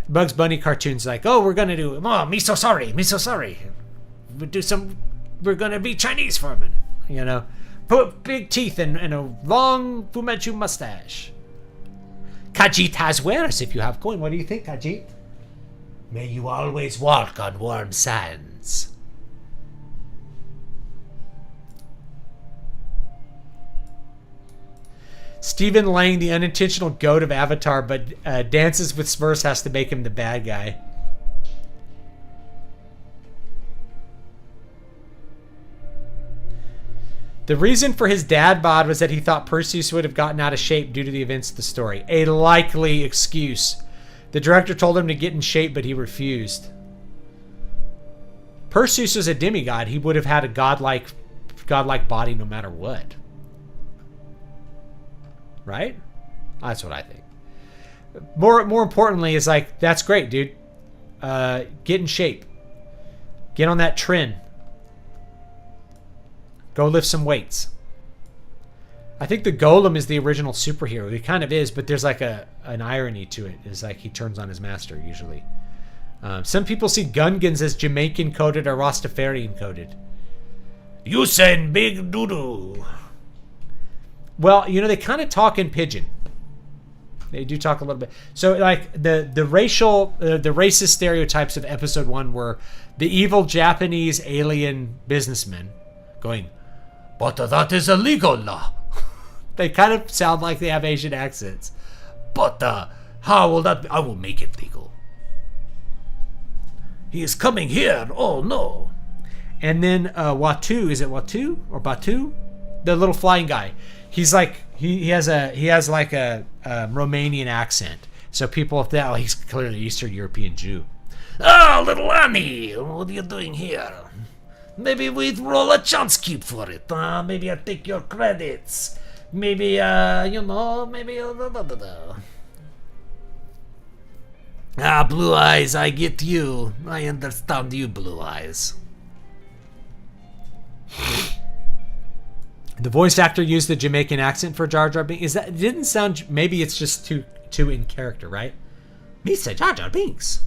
Bugs Bunny cartoons like, oh, we're gonna do me so sorry. We're gonna be Chinese for a minute. You know, put big teeth and a long Fu Manchu mustache. Khajiit has wares if you have coin. What do you think, Khajiit? May you always walk on warm sands. Stephen Lang, the unintentional goat of Avatar, but Dances with Smurfs has to make him the bad guy. The reason for his dad bod was that he thought Perseus would have gotten out of shape due to the events of the story. A likely excuse. The director told him to get in shape, but he refused. Perseus was a demigod. He would have had a godlike body no matter what. Right? That's what I think. More importantly is like, that's great, dude. Get in shape. Get on that trend. Go lift some weights. I think the Golem is the original superhero. He kind of is, but there's like an irony to it. It's like he turns on his master usually. Some people see Gungans as Jamaican coded or Rastafarian coded. You send big doo-doo. Well, you know, they kind of talk in pidgin. They do talk a little bit. So like the racist stereotypes of episode 1 were the evil Japanese alien businessmen going, but that is illegal. They kind of sound like they have Asian accents. But how will that be? I will make it legal. He is coming here. Oh no. And then Watu, is it Watu or Batu? The little flying guy. He's like he has like a Romanian accent. So people if that he's clearly Eastern European Jew. Oh, little Annie, what are you doing here? Maybe we'd roll a chance cube for it. Maybe I'll take your credits. Maybe, maybe... Blue Eyes, I get you. I understand you, Blue Eyes. The voice actor used the Jamaican accent for Jar Jar Binks. It didn't sound... Maybe it's just too in character, right? Mr. Jar Jar Binks.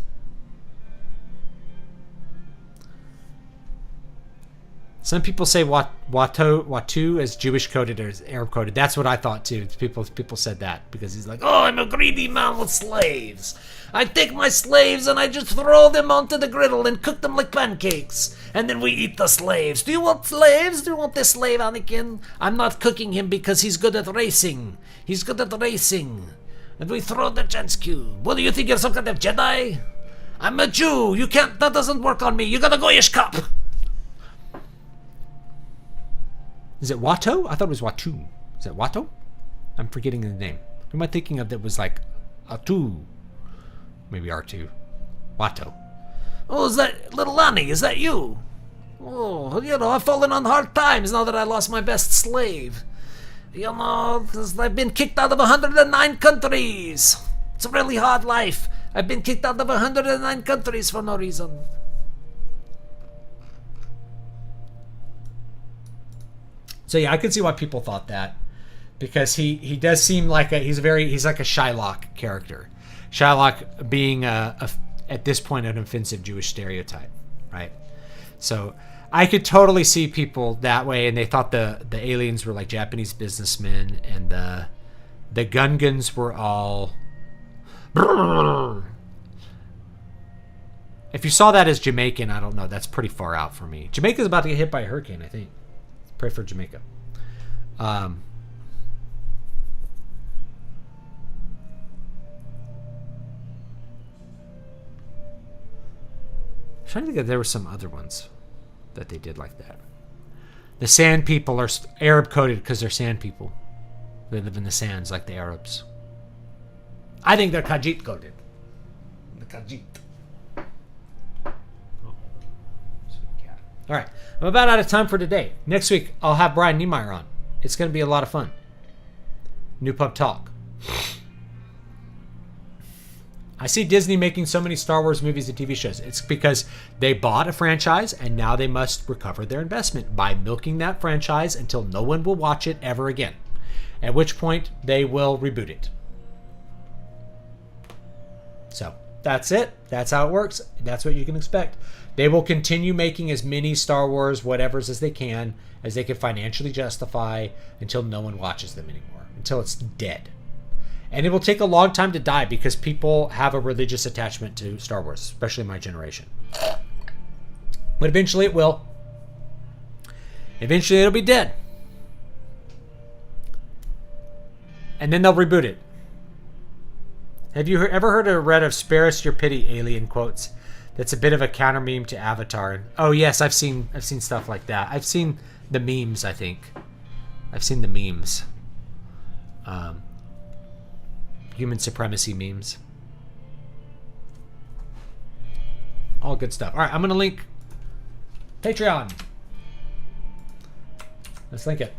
Some people say Watu as Jewish coded or as Arab coded. That's what I thought too. People said that because he's like, oh, I'm a greedy man with slaves. I take my slaves and I just throw them onto the griddle and cook them like pancakes. And then we eat the slaves. Do you want slaves? Do you want this slave, Anakin? I'm not cooking him because he's good at racing. He's good at racing. And we throw the chance cube. What do you think? You're some kind of Jedi? I'm a Jew. You can't. That doesn't work on me. You got a Goyish cup. Is it Watto? I thought it was Watu. Is it Watto? I'm forgetting the name. Who am I thinking of that was like Atu? Maybe R2. Watto. Oh, is that little Annie? Is that you? Oh, I've fallen on hard times now that I lost my best slave. I've been kicked out of 109 countries. It's a really hard life. I've been kicked out of 109 countries for no reason. So yeah, I could see why people thought that, because he does seem like he's like a Shylock character. Shylock being at this point an offensive Jewish stereotype, right? So I could totally see people that way, and they thought the aliens were like Japanese businessmen, and the Gungans were all. If you saw that as Jamaican, I don't know. That's pretty far out for me. Jamaica's about to get hit by a hurricane, I think. Pray for Jamaica. I'm trying to think if there were some other ones that they did like that. The sand people are Arab coded because they're sand people. They live in the sands like the Arabs. I think they're Khajiit coded. The Khajiit. All right, I'm about out of time for today. Next week, I'll have Brian Niemeyer on. It's going to be a lot of fun. New Pub Talk. I see Disney making so many Star Wars movies and TV shows. It's because they bought a franchise and now they must recover their investment by milking that franchise until no one will watch it ever again. At which point, they will reboot it. So, that's it. That's how it works. That's what you can expect. They will continue making as many Star Wars whatevers as they can financially justify until no one watches them anymore, until it's dead. And it will take a long time to die because people have a religious attachment to Star Wars, especially my generation. But eventually it will. Eventually it'll be dead. and then they'll reboot it. Have you ever heard or read of "Spare Us Your Pity" alien quotes? That's a bit of a counter meme to Avatar. Oh yes, I've seen stuff like that. I've seen the memes. I think I've seen the memes. Human supremacy memes. All good stuff. All right, I'm gonna link Patreon. Let's link it.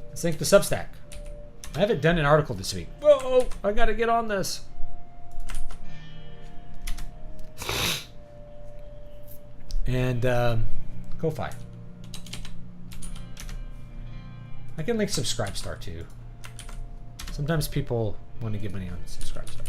Let's link the Substack. I haven't done an article this week. Whoa, I gotta get on this. And Ko-Fi. I can link Subscribestar too. Sometimes people want to give money on Subscribestar.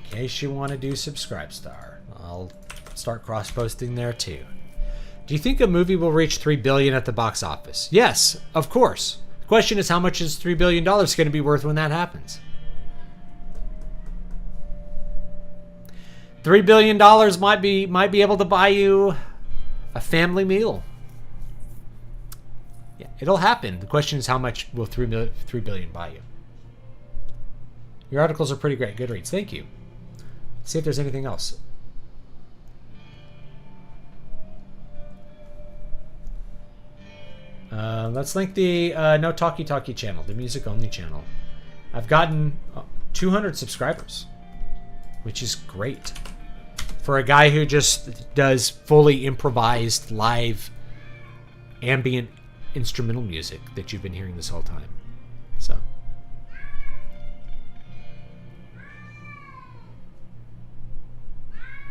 In case you want to do Subscribestar, I'll start cross-posting there too. Do you think a movie will reach $3 billion at the box office? Yes, of course. The question is, how much is $3 billion going to be worth when that happens? $3 billion might be able to buy you a family meal. Yeah, it'll happen. The question is, how much will $3 billion buy you? Your articles are pretty great. Good reads. Thank you. Let's see if there's anything else. Let's link the No Talkie Talkie channel, the music only channel. I've gotten 200 subscribers, which is great for a guy who just does fully improvised live ambient instrumental music that you've been hearing this whole time. So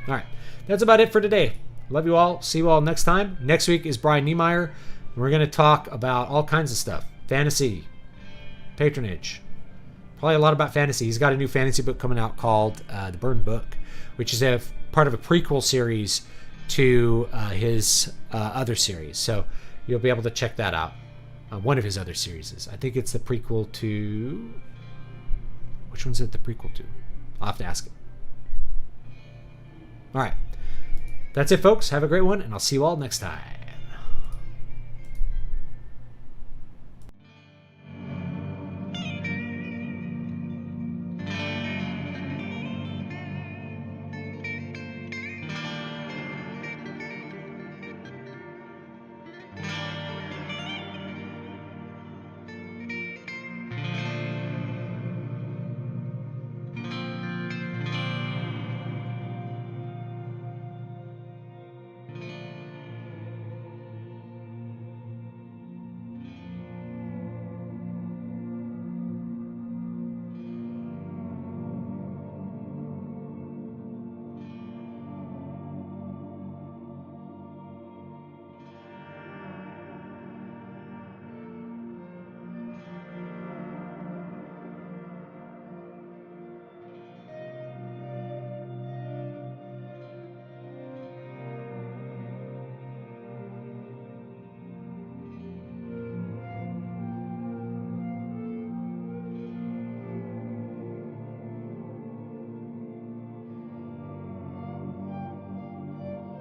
all right, that's about it for today. Love you all. See you all next time. Next week is Brian Niemeyer. We're going to talk about all kinds of stuff. Fantasy, patronage, probably a lot about fantasy. He's got a new fantasy book coming out called The Burned Book, which is a part of a prequel series to his other series. So you'll be able to check that out. One of his other series. I think it's the prequel to... Which one's it the prequel to? I'll have to ask him. All right. That's it, folks. Have a great one, and I'll see you all next time.